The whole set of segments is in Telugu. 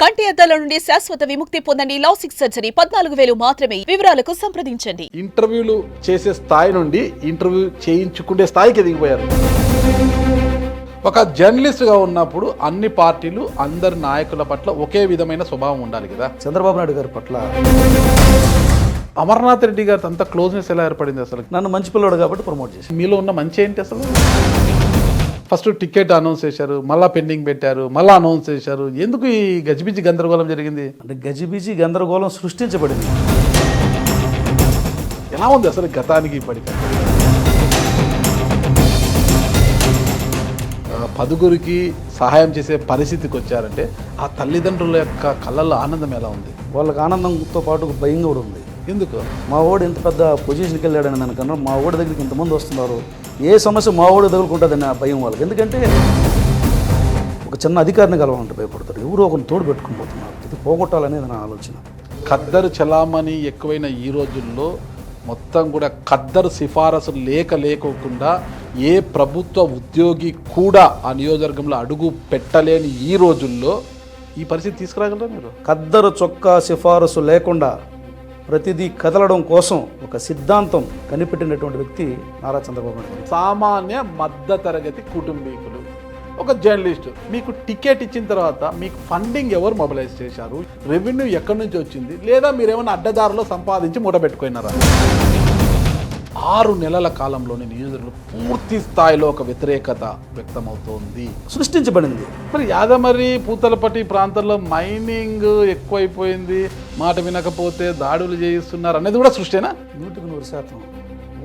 కంటి అద్దాల నుండి శాశ్వత విముక్తి పొందండి. లాసిక్ సర్జరీ 14,000 మాత్రమే. వివరాలకు సంప్రదించండి. ఇంటర్వ్యూలు చేసే స్థాయి నుండి ఇంటర్వ్యూ చేయించుకునే స్థాయికి ఎదిగిపోయారు. ఒక జర్నలిస్ట్గా ఉన్నప్పుడు అన్ని పార్టీలు అందరి నాయకుల పట్ల ఒకే విధమైన స్వభావం ఉండాలి కదా. చంద్రబాబు నాయుడు గారి పట్ల అమర్నాథ్ రెడ్డి గారితో అంత క్లోజ్నెస్ ఎలా ఏర్పడింది అసలు? నన్ను మంచి పిల్లడు కాబట్టి ప్రమోట్ చేసి. మీలో ఉన్న మంచి ఏంటి అసలు? ఫస్ట్ టికెట్ అనౌన్స్ చేశారు, మళ్ళీ పెండింగ్ పెట్టారు, మళ్ళీ అనౌన్స్ చేశారు. ఎందుకు ఈ గజిబిజి గందరగోళం జరిగింది? అంటే గజిబిజి గందరగోళం సృష్టించబడింది. ఎలా ఉంది అసలు గతానికి ఇప్పటికీ? 10గురికి సహాయం చేసే పరిస్థితికి వచ్చారంటే ఆ తల్లిదండ్రుల యొక్క కళ్ళల్లో ఆనందం ఎలా ఉంది? వాళ్ళకి ఆనందంతో పాటు భయం కూడా ఉంది. ఎందుకు? మా వాడు ఇంత పెద్ద పొజిషన్కి వెళ్ళాడని అనుకున్నా, మా వాడి దగ్గరికి ఇంతమంది వస్తున్నారు, ఏ సమస్య మా వాడు తగులుకుంటుందని ఆ భయం వాళ్ళకి. ఎందుకంటే ఒక చిన్న అధికారిని కలవాలంటే భయపడతారు. ఎవరు ఒకరిని తోడు పెట్టుకుని పోతున్నారు. ఇది పోగొట్టాలనేది నా ఆలోచన. ఖద్దరు చలామణి ఎక్కువైన ఈ రోజుల్లో మొత్తం కూడా ఖద్దరు సిఫారసు లేకోకుండా ఏ ప్రభుత్వ ఉద్యోగి కూడా ఆ నియోజకవర్గంలో అడుగు పెట్టలేని ఈ రోజుల్లో ఈ పరిస్థితి తీసుకురాగలరా మీరు? ఖద్దరు చొక్కా సిఫారసు లేకుండా ప్రతిదీ కదలడం కోసం ఒక సిద్ధాంతం కనిపెట్టినటువంటి వ్యక్తి నారా చంద్రబాబు నాయుడు. సామాన్య మధ్యతరగతి కుటుంబీకులు, ఒక జర్నలిస్టు, మీకు టికెట్ ఇచ్చిన తర్వాత మీకు ఫండింగ్ ఎవరు మొబిలైజ్ చేశారు? రెవెన్యూ ఎక్కడి నుంచి వచ్చింది? లేదా మీరేమైనా అడ్డదారులో సంపాదించి మూట పెట్టుకున్నారా? 6 నెలల కాలంలోని నియోజకవర్గంలో పూర్తి స్థాయిలో ఒక వ్యతిరేకత వ్యక్తమవుతోంది, సృష్టించబడింది. మరి యాదమరి పూతలపట్టి ప్రాంతంలో మైనింగ్ ఎక్కువైపోయింది, మాట వినకపోతే దాడులు చేయిస్తున్నారు అనేది కూడా సృష్టినా? 100%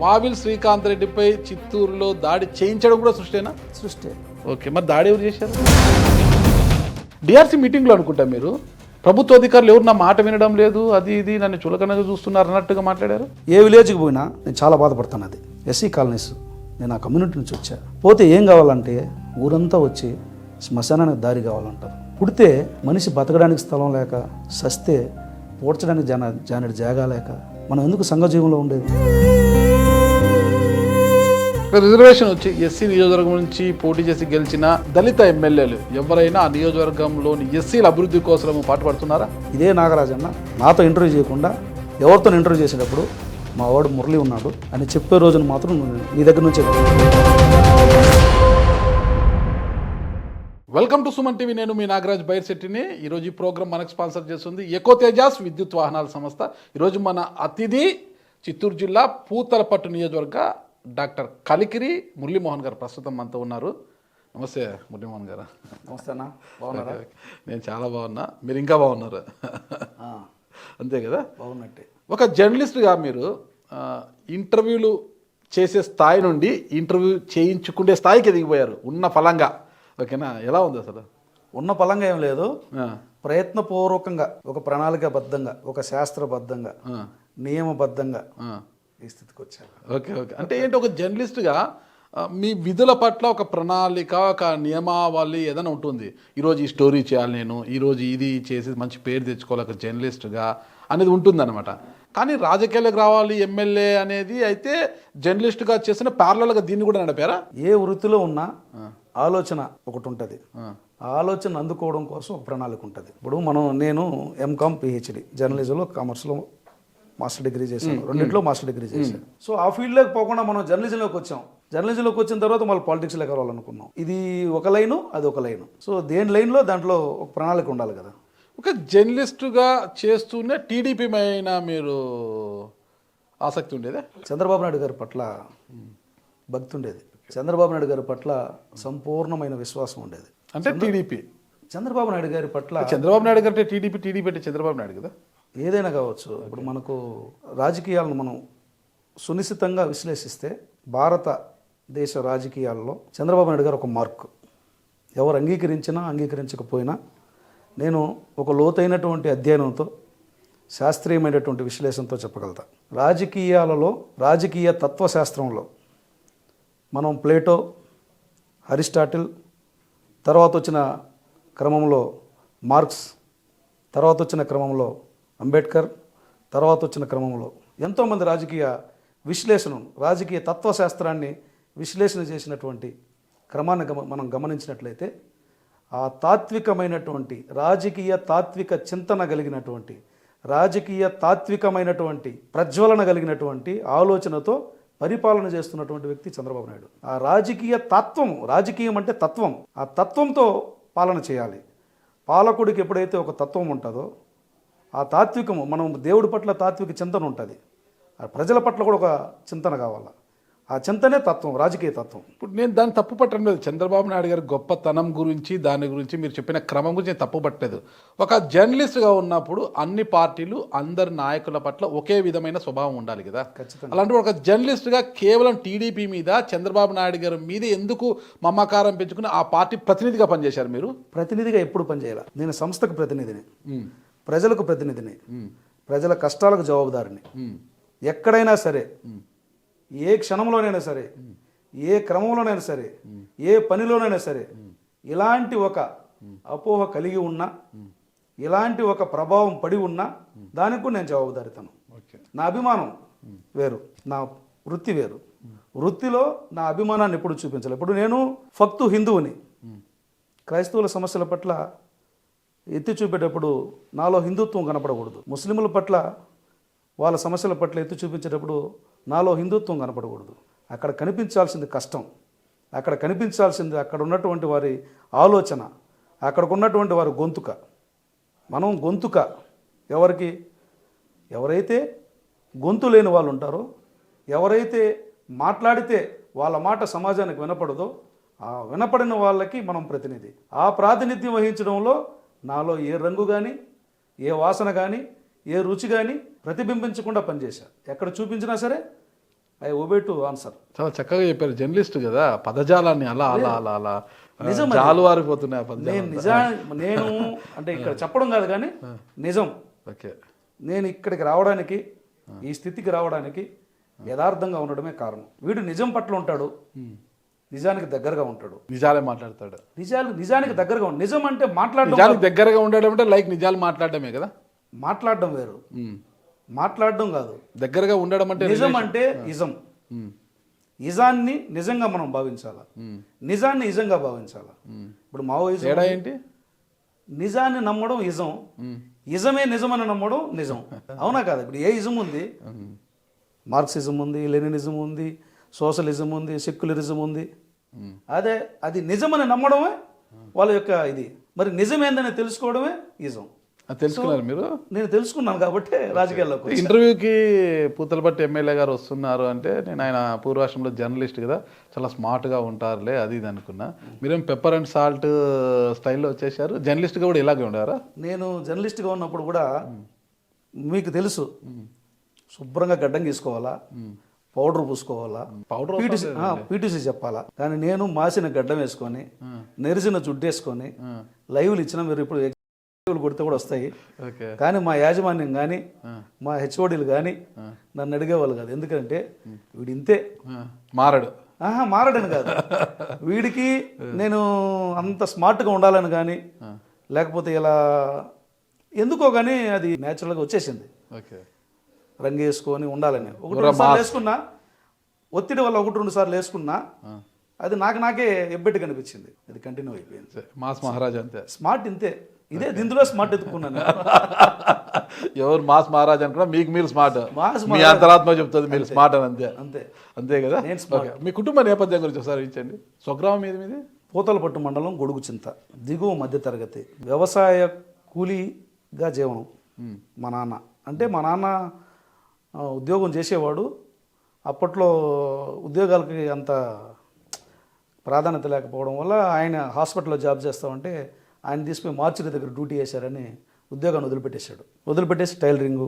వావిల్ శ్రీకాంత్ రెడ్డిపై చిత్తూరులో దాడి చేయించడం కూడా సృష్టినా? సృష్టి. ఓకే, మరి దాడి ఎవరు చేశారు? డిఆర్సీ మీటింగ్లో అనుకుంటా మీరు ప్రభుత్వ అధికారులు ఎవరు నా మాట వినడం లేదు, అది ఇది నన్ను చులకనగా చూస్తున్నారు అన్నట్టుగా మాట్లాడారు. ఏ విలేజ్కి పోయినా నేను చాలా బాధపడతాను. అది ఎస్సీ కాలనీస్, నేను ఆ కమ్యూనిటీ నుంచి వచ్చా. పోతే ఏం కావాలంటే ఊరంతా వచ్చి శ్మశానానికి దారి కావాలంటారు. పుడితే మనిషి బతకడానికి స్థలం లేక, సస్తే పోడ్చడానికి జానెడు జాగా లేక మనం ఎందుకు సంఘజీవంలో ఉండేది? రిజర్వేషన్ వచ్చి ఎస్సీ నియోజకవర్గం నుంచి పోటీ చేసి గెలిచిన దళిత ఎమ్మెల్యేలు ఎవరైనా ఆ నియోజకవర్గంలోని ఎస్సీల అభివృద్ధి కోసం పాటుపడుతున్నారా? ఇదే నాగరాజన్న నాతో ఇంటర్వ్యూ చేయకుండా ఎవరితో ఇంటర్వ్యూ చేసేటప్పుడు మా వాడు మురళి ఉన్నాడు అని చెప్పే రోజున మాత్రం నీ దగ్గర నుంచే. Welcome to Suman TV. నేను మీ నాగరాజ్ బైర్శెట్టిని. ఈరోజు ఈ ప్రోగ్రామ్ మనకు స్పాన్సర్ చేస్తుంది ఎకో తేజాస్ విద్యుత్ వాహనాల సంస్థ. ఈరోజు మన అతిథి చిత్తూరు జిల్లా పూతలపట్టు నియోజకవర్గ డాక్టర్ కలికిరి మురళీమోహన్ గారు ప్రస్తుతం మనతో ఉన్నారు. నమస్తే మురళీమోహన్ గారు. నమస్తే అన్న, బాగున్నారా? నేను చాలా బాగున్నా, మీరు ఇంకా బాగున్నారు. అంతే కదా? బాగున్నట్టే. ఒక జర్నలిస్ట్గా మీరు ఇంటర్వ్యూలు చేసే స్థాయి నుండి ఇంటర్వ్యూ చేయించుకునే స్థాయికి ఎదిగిపోయారు ఉన్న ఫలంగా. ఓకేనా? ఎలా ఉంది అసలు? ఉన్న ఫలంగా ఏం లేదు, ప్రయత్నపూర్వకంగా, ఒక ప్రణాళికాబద్ధంగా, ఒక శాస్త్రబద్ధంగా, నియమబద్ధంగా ఈ స్థితికి వచ్చారు. ఓకే. అంటే ఏంటి, ఒక జర్నలిస్ట్గా మీ విధుల పట్ల ఒక ప్రణాళిక, ఒక నియమావళి ఏదైనా ఉంటుంది. ఈరోజు ఈ స్టోరీ చేయాలి, నేను ఈరోజు ఇది చేసి మంచి పేరు తెచ్చుకోవాలి ఒక జర్నలిస్ట్గా అనేది ఉంటుందన్నమాట. కానీ రాజకీయాలకు రావాలి ఎమ్మెల్యే అనేది అయితే జర్నలిస్ట్గా చేసిన ప్యారలల్గా దీన్ని కూడా నడిపారా? ఏ వృత్తిలో ఉన్నా ఆలోచన ఒకటి ఉంటుంది. ఆలోచన అందుకోవడం కోసం ఒక ప్రణాళిక ఉంటుంది. ఇప్పుడు నేను ఎంకామ్ పిహెచ్డి జర్నలిజంలో, కామర్స్లో మాస్టర్ డిగ్రీ చేశాను, రెండింటిలో మాస్టర్ డిగ్రీ చేశాను. సో ఆ ఫీల్డ్లోకి పోకుండా మనం జర్నలిజంలోకి వచ్చాం. జర్నలిజంలోకి వచ్చిన తర్వాత మళ్ళీ పాలిటిక్స్లోకి రావాలనుకున్నాం. ఇది ఒక లైను, అది ఒక లైను. సో దేని లైన్లో దాంట్లో ఒక ప్రణాళిక ఉండాలి కదా. ఒక జర్నలిస్టుగా చేస్తూనే టీడీపీ పైన మీరు ఆసక్తి ఉండేదే? చంద్రబాబు నాయుడు గారి పట్ల భక్తి ఉండేది. చంద్రబాబు నాయుడు గారి పట్ల సంపూర్ణమైన విశ్వాసం ఉండేది. అంటే టీడీపీ చంద్రబాబు నాయుడు గారి పట్ల, చంద్రబాబు నాయుడు గారి టీడీపీ అంటే చంద్రబాబు నాయుడు కదా, ఏదైనా కావచ్చు. ఇప్పుడు మనకు రాజకీయాలను మనం సునిశ్చితంగా విశ్లేషిస్తే భారతదేశ రాజకీయాల్లో చంద్రబాబు నాయుడు గారు ఒక మార్క్. ఎవరు అంగీకరించినా అంగీకరించకపోయినా నేను ఒక లోతైనటువంటి అధ్యయనంతో, శాస్త్రీయమైనటువంటి విశ్లేషణతో చెప్పగలుగుతా. రాజకీయాలలో, రాజకీయ తత్వశాస్త్రంలో మనం ప్లేటో, అరిస్టాటిల్, తర్వాత వచ్చిన క్రమంలో మార్క్స్, తర్వాత వచ్చిన క్రమంలో అంబేద్కర్, తర్వాత వచ్చిన క్రమంలో ఎంతోమంది రాజకీయ విశ్లేషణను, రాజకీయ తత్వశాస్త్రాన్ని విశ్లేషణ చేసినటువంటి క్రమాన్ని మనం గమనించినట్లయితే ఆ తాత్వికమైనటువంటి రాజకీయ తాత్విక చింతన కలిగినటువంటి రాజకీయ తాత్వికమైనటువంటి ప్రజ్వలన కలిగినటువంటి ఆలోచనతో పరిపాలన చేస్తున్నటువంటి వ్యక్తి చంద్రబాబు నాయుడు. ఆ రాజకీయ తత్వం, రాజకీయం అంటే తత్వం, ఆ తత్వంతో పాలన చేయాలి. పాలకుడికి ఎప్పుడైతే ఒక తత్వం ఉంటుందో ఆ తాత్వికము, మనం దేవుడి పట్ల తాత్విక చింతన ఉంటుంది, ఆ ప్రజల పట్ల కూడా ఒక చింతన కావాలి. ఆ చింతనే తత్వం, రాజకీయ తత్వం. ఇప్పుడు నేను దాన్ని తప్పు పట్టడం లేదు. చంద్రబాబు నాయుడు గారి గొప్పతనం గురించి, దాని గురించి మీరు చెప్పిన క్రమం గురించి నేను తప్పు పట్టలేదు. ఒక జర్నలిస్ట్గా ఉన్నప్పుడు అన్ని పార్టీలు, అందరి నాయకుల పట్ల ఒకే విధమైన స్వభావం ఉండాలి కదా. ఖచ్చితంగా. అలాంటి ఒక జర్నలిస్ట్గా కేవలం టీడీపీ మీద, చంద్రబాబు నాయుడు గారి మీద ఎందుకు మమకారం పెంచుకుని ఆ పార్టీ ప్రతినిధిగా పనిచేశారు మీరు? ప్రతినిధిగా ఎప్పుడు పనిచేయాలి? నేను సంస్థకు ప్రతినిధిని, ప్రజలకు ప్రతినిధిని, ప్రజల కష్టాలకు జవాబుదారిని. ఎక్కడైనా సరే, ఏ క్షణంలోనైనా సరే, ఏ క్రమంలోనైనా సరే, ఏ పనిలోనైనా సరే ఇలాంటి ఒక అపోహ కలిగి ఉన్నా, ఇలాంటి ఒక ప్రభావం పడి ఉన్నా దానికి కూడా నేను జవాబుదారితను. నా అభిమానం వేరు, నా వృత్తి వేరు. వృత్తిలో నా అభిమానాన్ని ఎప్పుడు చూపించాలి. ఇప్పుడు నేను ఫక్తు హిందువుని, క్రైస్తవుల సమస్యల పట్ల ఎత్తి చూపేటప్పుడు నాలో హిందుత్వం కనపడకూడదు. ముస్లింల పట్ల, వాళ్ళ సమస్యల పట్ల ఎత్తి చూపించేటప్పుడు నాలో హిందుత్వం కనపడకూడదు. అక్కడ కనిపించాల్సింది కష్టం, అక్కడ కనిపించాల్సింది అక్కడ ఉన్నటువంటి వారి ఆలోచన, అక్కడికి ఉన్నటువంటి వారి గొంతుక. మనం గొంతుక ఎవరికి? ఎవరైతే గొంతు లేని వాళ్ళు ఉంటారో, ఎవరైతే మాట్లాడితే వాళ్ళ మాట సమాజానికి వినపడదో, ఆ వినపడిన వాళ్ళకి మనం ప్రతినిధి. ఆ ప్రాతినిధ్యం వహించడంలో నాలో ఏ రంగు కానీ, ఏ వాసన కానీ, ఏ రుచి కానీ ప్రతిబింబించకుండా పనిచేశా. ఎక్కడ చూపించినా సరే ఐ ఒబే టు ఆన్సర్. చాలా చక్కగా చెప్పారు. జర్నలిస్ట్ కదా, పదజాలాన్ని అలా అలా అలా అలా నిజం జాలువారిపోతున్నాయి. నేను అంటే ఇక్కడ చెప్పడం కాదు కానీ నిజం. ఓకే, నేను ఇక్కడికి రావడానికి, ఈ స్థితికి రావడానికి యథార్థంగా ఉండడమే కారణం. వీడు నిజం పట్ల ఉంటాడు, నిజానికి దగ్గరగా ఉంటాడు, నిజాలే మాట్లాడతాడు. నిజానికి దగ్గరగా ఉంటాడు. నిజం అంటే మాట్లాడడం, నిజానికి దగ్గరగా ఉండడం అంటే లైక్ నిజాలు మాట్లాడడమే కదా. మాట్లాడడం వేరు, మాట్లాడడం కాదు. దగ్గరగా ఉండడం అంటే నిజం అంటే ఇజం. ఇజాన్ని నిజంగా మనం భావించాలా, నిజాన్ని ఇజంగా భావించాలా. ఇప్పుడు మావోయిజం తేడా ఏంటి? నిజాన్ని నమ్మడం ఇజం, ఇజమే నిజమని నమ్మడం నిజం. అవునా కాదు? ఇప్పుడు ఏ ఇజం ఉంది? మార్క్సిజం ఉంది, లెనినిజం ఉంది, సోషలిజం ఉంది, సెక్యులరిజం ఉంది. అదే అది నిజమని నమ్మడమే వాళ్ళ యొక్క ఇది. మరి నిజమేందని తెలుసుకోవడమే ఇజం. తెలుసుకున్నారు మీరు? నేను తెలుసుకున్నాను కాబట్టి రాజకీయాల్లోకి వచ్చాను. ఇంటర్వ్యూకి పూతలపట్టి ఎమ్మెల్యే గారు వస్తున్నారు అంటే నేను ఆయన పూర్వాశ్రమంలో జర్నలిస్ట్ కదా, చాలా స్మార్ట్గా ఉంటారులే అది ఇది అనుకున్నా. మీరేం పెప్పర్ అండ్ సాల్ట్ స్టైల్లో వచ్చేసారు. జర్నలిస్ట్గా కూడా ఇలాగే ఉండారా? నేను జర్నలిస్ట్గా ఉన్నప్పుడు కూడా మీకు తెలుసు, శుభ్రంగా గడ్డం గీసుకోవాలా, పౌడర్ పూసుకోవాలా, పీటీసీ చెప్పాలా. కానీ నేను మాసిన గడ్డం వేసుకొని, నెరిసిన జుడ్డు వేసుకొని లైవ్లు ఇచ్చిన, మీరు ఇప్పుడు కొడితే కూడా వస్తాయి. కానీ మా యాజమాన్యం కానీ, మా హెచ్ఓడీలు కానీ నన్ను అడిగేవాళ్ళు కాదు. ఎందుకంటే వీడు ఇంతే, మారడు. మారడని కాదు, వీడికి నేను అంత స్మార్ట్గా ఉండాలని కానీ, లేకపోతే ఇలా ఎందుకో కానీ అది న్యాచురల్గా వచ్చేసింది. రంగు వేసుకొని ఉండాలని. 1-2 సార్లు వేసుకున్నా, ఒత్తిడి వల్ల 1-2 సార్లు వేసుకున్నా, అది నాకే ఎబ్బెట్టి కనిపించింది. అది కంటిన్యూ అయిపోయింది. మాస్ మహారాజ్ అంతే, స్మార్ట్ ఇంతే. ఇదే దీంట్లో స్మార్ట్ ఎత్తుకున్నాను. ఎవరు మాస్ మహారాజ్ అనుకున్నా మీకు మీరు స్మార్ట్, మీ అంతరాత్మ చెప్తుంది మీరు స్మార్ట్ అని. అంతే అంతే అంతే కదా. మీ కుటుంబ నేపథ్యం గురించి ఒకసారి ఇచ్చండి. స్వగ్రామం మీది? పూతలపట్టు మండలం, గొడుగుచింత, దిగువ మధ్యతరగతి, వ్యవసాయ కూలీగా జీవనం. మా నాన్న అంటే, మా నాన్న ఉద్యోగం చేసేవాడు. అప్పట్లో ఉద్యోగాలకి అంత ప్రాధాన్యత లేకపోవడం వల్ల ఆయన హాస్పిటల్లో జాబ్ చేస్తామంటే ఆయన తీసుకుని మార్చిరి దగ్గర డ్యూటీ చేశారని ఉద్యోగాన్ని వదిలిపెట్టేసి టైలరింగు,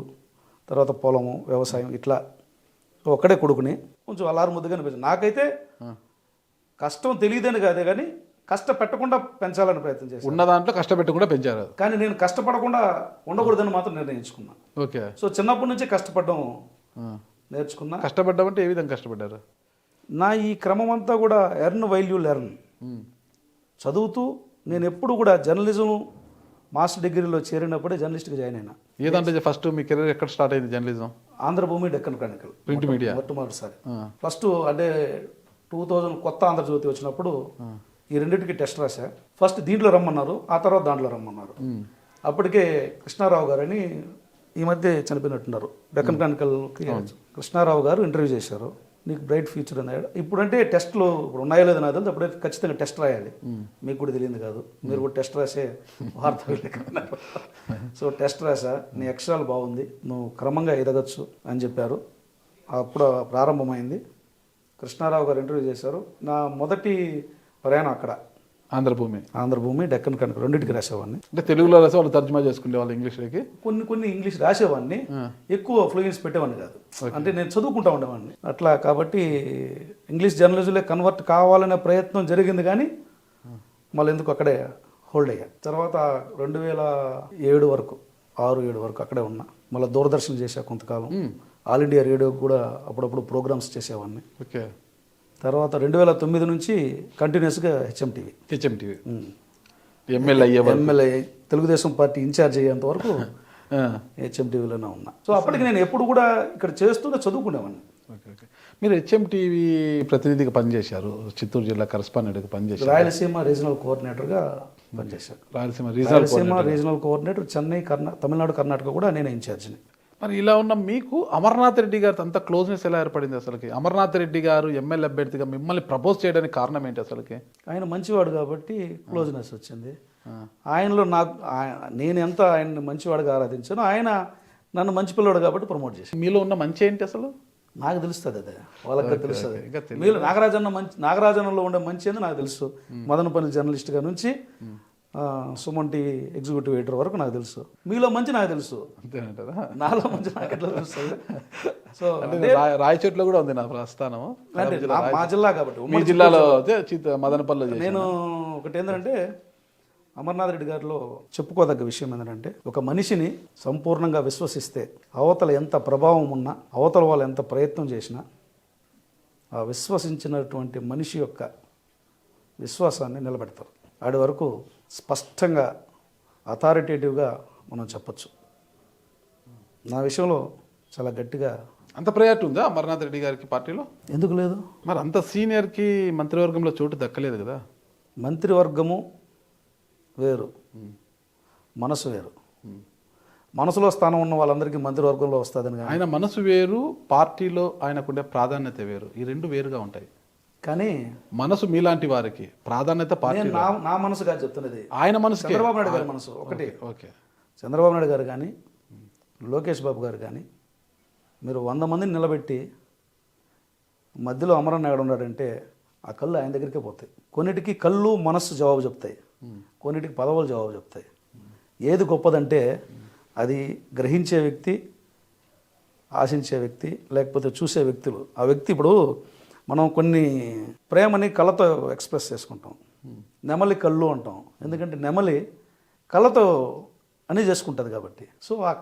తర్వాత పొలము, వ్యవసాయం, ఇట్లా ఒక్కడే కొడుకుని కొంచెం అల్లారు ముద్దుగా అనిపించింది. నాకైతే కష్టం తెలియదని కాదే కానీ కష్టపెట్టకుండా పెంచాలని ప్రయత్నం చేశాను. ఉన్న దాంట్లో కష్టపెట్టకుండా పెంచారు. కానీ నేను కష్టపడకుండా ఉండకూడదని మాత్రం నిర్ణయించుకున్నాను. ఓకే. సో చిన్నప్పటి నుంచి కష్టపడడం నేర్చుకున్నా. కష్టపడ్డామంటే ఏ విధంగా కష్టపడ్డారు? నా ఈ క్రమం అంతా కూడా ఎర్న్ వైల్ యూ లెర్న్. చదువుతూ నేను ఎప్పుడు కూడా జర్నలిజం మాస్టర్ డిగ్రీలో చేరినప్పుడే జర్నలిస్ట్గా జాయిన్ అయినా. ఏదంటే ఫస్ట్ మీ కెరీర్ ఎక్కడ స్టార్ట్ అయింది journalism? Andhra Bhoomi, Deccan Chronicle, print media మొట్టమొదటిసారి. ఫస్ట్ అంటే 2000 కొత్త ఆంధ్రజ్యోతి వచ్చినప్పుడు ఈ రెండింటికి టెస్ట్ రాశా. ఫస్ట్ దీంట్లో రమ్మన్నారు, ఆ తర్వాత దాంట్లో రమ్మన్నారు. అప్పటికే కృష్ణారావు గారని ఈ మధ్య చనిపోయినట్టున్నారు, డెక్కన్ క్రానికల్కి కృష్ణారావు గారు ఇంటర్వ్యూ చేశారు. నీకు బ్రైట్ ఫ్యూచర్ అన్నాడు. ఇప్పుడంటే టెస్ట్లు ఇప్పుడు ఉన్నాయో లేదో నాకు తెలియదు, అప్పుడైతే ఖచ్చితంగా టెస్ట్ రాయాలి. మీకు కూడా తెలియదు కాదు, మీరు కూడా టెస్ట్ రాసే వార్త విలేకరున్నారు. సో టెస్ట్ రాసా, నీ అక్షరాలు బాగుంది, నువ్వు క్రమంగా ఎదగచ్చు అని చెప్పారు. అప్పుడు ప్రారంభమైంది. కృష్ణారావు గారు ఇంటర్వ్యూ చేశారు. నా మొదటి ప్రయాణం అక్కడ ఆంధ్రభూమి, డెక్కన్ క్రానికల్ రెండింటికి రాసేవాడిని. అంటే తెలుగులో రాసే వాళ్ళు తర్జుమా చేసుకునే వాళ్ళు ఇంగ్లీష్లోకి, కొన్ని ఇంగ్లీష్ రాసేవాడిని, ఎక్కువ ఫ్లూయెన్స్ పెట్టేవాడిని కాదు. అంటే నేను చదువుకుంటా ఉండేవాడిని అట్లా. కాబట్టి ఇంగ్లీష్ జర్నలిజంలో కన్వర్ట్ కావాలనే ప్రయత్నం జరిగింది, కానీ మళ్ళీ ఎందుకు అక్కడే హోల్డ్ అయ్యా. తర్వాత 2007 వరకు 6-7 వరకు అక్కడే ఉన్నా. మళ్ళీ దూరదర్శన్ చేశా కొంతకాలం. ఆల్ ఇండియా రేడియోకి కూడా అప్పుడప్పుడు ప్రోగ్రామ్స్ చేసేవాడిని. ఓకే. తర్వాత 2009 నుంచి కంటిన్యూస్గా HMTV MLA Telugu Desam party incharge అయ్యేంత వరకు హెచ్ఎంటీవీలోనే ఉన్నా. సో అప్పటికి నేను ఎప్పుడు కూడా ఇక్కడ చేస్తూనే చదువుకునేవాడిని. ఓకే. మీరు హెచ్ఎంటీవీ ప్రతినిధిగా పనిచేశారు, చిత్తూరు జిల్లా కరస్పాండెంట్గా పనిచేశారు, రాయలసీమ రీజనల్ కోఆర్డినేటర్గా పనిచేశారు. రాయలసీమ రీజనల్ కోఆర్డినేటర్ చెన్నై, తమిళనాడు, కర్ణాటక కూడా నేనే ఇన్ఛార్జిని. మరి ఇలా ఉన్న మీకు అమర్నాథ్ రెడ్డి గారితో అంత క్లోజ్నెస్ ఎలా ఏర్పడింది అసలుకి? అమర్నాథ్ రెడ్డి గారు ఎమ్మెల్యే అభ్యర్థిగా మిమ్మల్ని ప్రపోజ్ చేయడానికి కారణం ఏంటి అసలుకి? ఆయన మంచివాడు కాబట్టి క్లోజ్నెస్ వచ్చింది. ఆయనలో నేను ఎంత ఆయన్ని మంచివాడుగా ఆరాధించాను, ఆయన నన్ను మంచి పిల్లవాడు కాబట్టి ప్రమోట్ చేశాను. మీలో ఉన్న మంచి ఏంటి అసలు? నాకు తెలుస్తుంది, అదే వాళ్ళకి తెలుస్తుంది. మీరు నాగరాజన్నలో ఉండే మంచి ఏందో నాకు తెలుసు. మదనపల్లి జర్నలిస్ట్గా నుంచి సుమన్ టీవీ ఎగ్జిక్యూటివ్ ఎడిటర్ వరకు నాకు తెలుసు. మీలో మంచి నాకు తెలుసు, నాలో మంచి నాకు ఎట్లా తెలుస్తుంది? సో రాయచోట్లో కూడా ఉంది నా ప్రస్థానం, అంటే మా జిల్లా కాబట్టి. మీ జిల్లాలో మదనపల్లి. నేను ఒకటి ఏంటంటే, అమర్నాథ్ రెడ్డి గారిలో చెప్పుకోదగ్గ విషయం ఏంటంటే, ఒక మనిషిని సంపూర్ణంగా విశ్వసిస్తే అవతల ఎంత ప్రభావం ఉన్నా, అవతల వాళ్ళు ఎంత ప్రయత్నం చేసినా, ఆ విశ్వసించినటువంటి మనిషి యొక్క విశ్వాసాన్ని నిలబెడతారు. ఆడి వరకు స్పష్టంగా అథారిటేటివ్గా మనం చెప్పచ్చు. నా విషయంలో చాలా గట్టిగా. అంత ప్రయారిటీ ఉందా అమర్నాథ్ రెడ్డి గారికి పార్టీలో? ఎందుకు లేదు? మరి అంత సీనియర్కి మంత్రివర్గంలో చోటు దక్కలేదు కదా? మంత్రివర్గము వేరు, మనసు వేరు. మనసులో స్థానం ఉన్న వాళ్ళందరికీ మంత్రివర్గంలో వస్తుందని. ఆయన మనసు వేరు, పార్టీలో ఆయనకుండే ప్రాధాన్యత వేరు, ఈ రెండు వేరుగా ఉంటాయి. కానీ మనసు మీలాంటి వారికి ప్రాధాన్యత పార్టీ. నా మనసు కాదు చెప్తున్నది, ఆయన మనసు. చంద్రబాబు నాయుడు గారి మనసు ఒకటి. ఓకే. చంద్రబాబు నాయుడు గారు కానీ, లోకేష్ బాబు గారు కానీ, మీరు 100 మందిని నిలబెట్టి మధ్యలో అమరనాయుడు ఉన్నాడంటే ఆ కళ్ళు ఆయన దగ్గరికే పోతాయి. కొన్నిటికి కళ్ళు మనస్సు జవాబు చెప్తాయి, కొన్నిటికి పదవులు జవాబు చెప్తాయి. ఏది గొప్పదంటే అది గ్రహించే వ్యక్తి, ఆశించే వ్యక్తి, లేకపోతే చూసే వ్యక్తులు. ఆ వ్యక్తి ఇప్పుడు మనం కొన్ని ప్రేమని కళ్ళతో ఎక్స్ప్రెస్ చేసుకుంటాం, నెమలి కళ్ళు అంటాం. ఎందుకంటే నెమలి కళ్ళతో అని చేసుకుంటుంది కాబట్టి. సో ఆ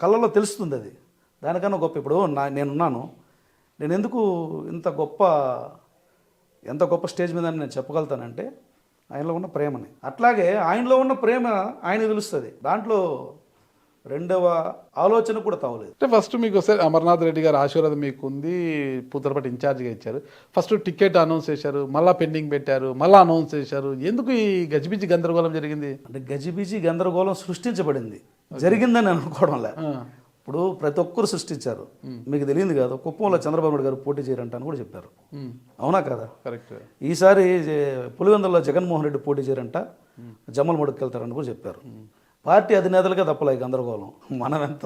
కళ్ళలో తెలుస్తుంది అది. దానికన్నా గొప్ప ఇప్పుడు నేనున్నాను, నేను ఎందుకు ఎంత గొప్ప స్టేజ్ మీద నేను చెప్పగలుగుతానంటే ఆయనలో ఉన్న ప్రేమని. అట్లాగే ఆయనలో ఉన్న ప్రేమ ఆయన తెలుస్తుంది, దాంట్లో రెండవ ఆలోచన కూడా తావలేదు. అంటే ఫస్ట్ మీకు ఒకసారి అమర్నాథ్ రెడ్డి గారు ఆశీర్వాదం మీకు ఉంది, పూతలపట్టి ఇన్ఛార్జ్గా ఇచ్చారు. ఫస్ట్ టికెట్ అనౌన్స్ చేశారు, మళ్ళీ పెండింగ్ పెట్టారు, మళ్ళీ అనౌన్స్ చేశారు. ఎందుకు ఈ గజిబిజి గందరగోళం జరిగింది? అంటే గజిబిజి గందరగోళం సృష్టించబడింది, జరిగిందని అనుకోవడంలే. ఇప్పుడు ప్రతి ఒక్కరు సృష్టించారు, మీకు తెలియదు కాదు. కుప్పంలో చంద్రబాబు నాయుడు గారు పోటీ చేయరంట అని కూడా చెప్పారు, అవునా కదా? కరెక్ట్. ఈసారి పులివెందులలో జగన్మోహన్ రెడ్డి పోటీ చేయరంట, జమ్మల మడుగుకి వెళ్తారని కూడా చెప్పారు. పార్టీ అధినేతలుగా తప్పలే గందరగోళం. మనం ఎంత,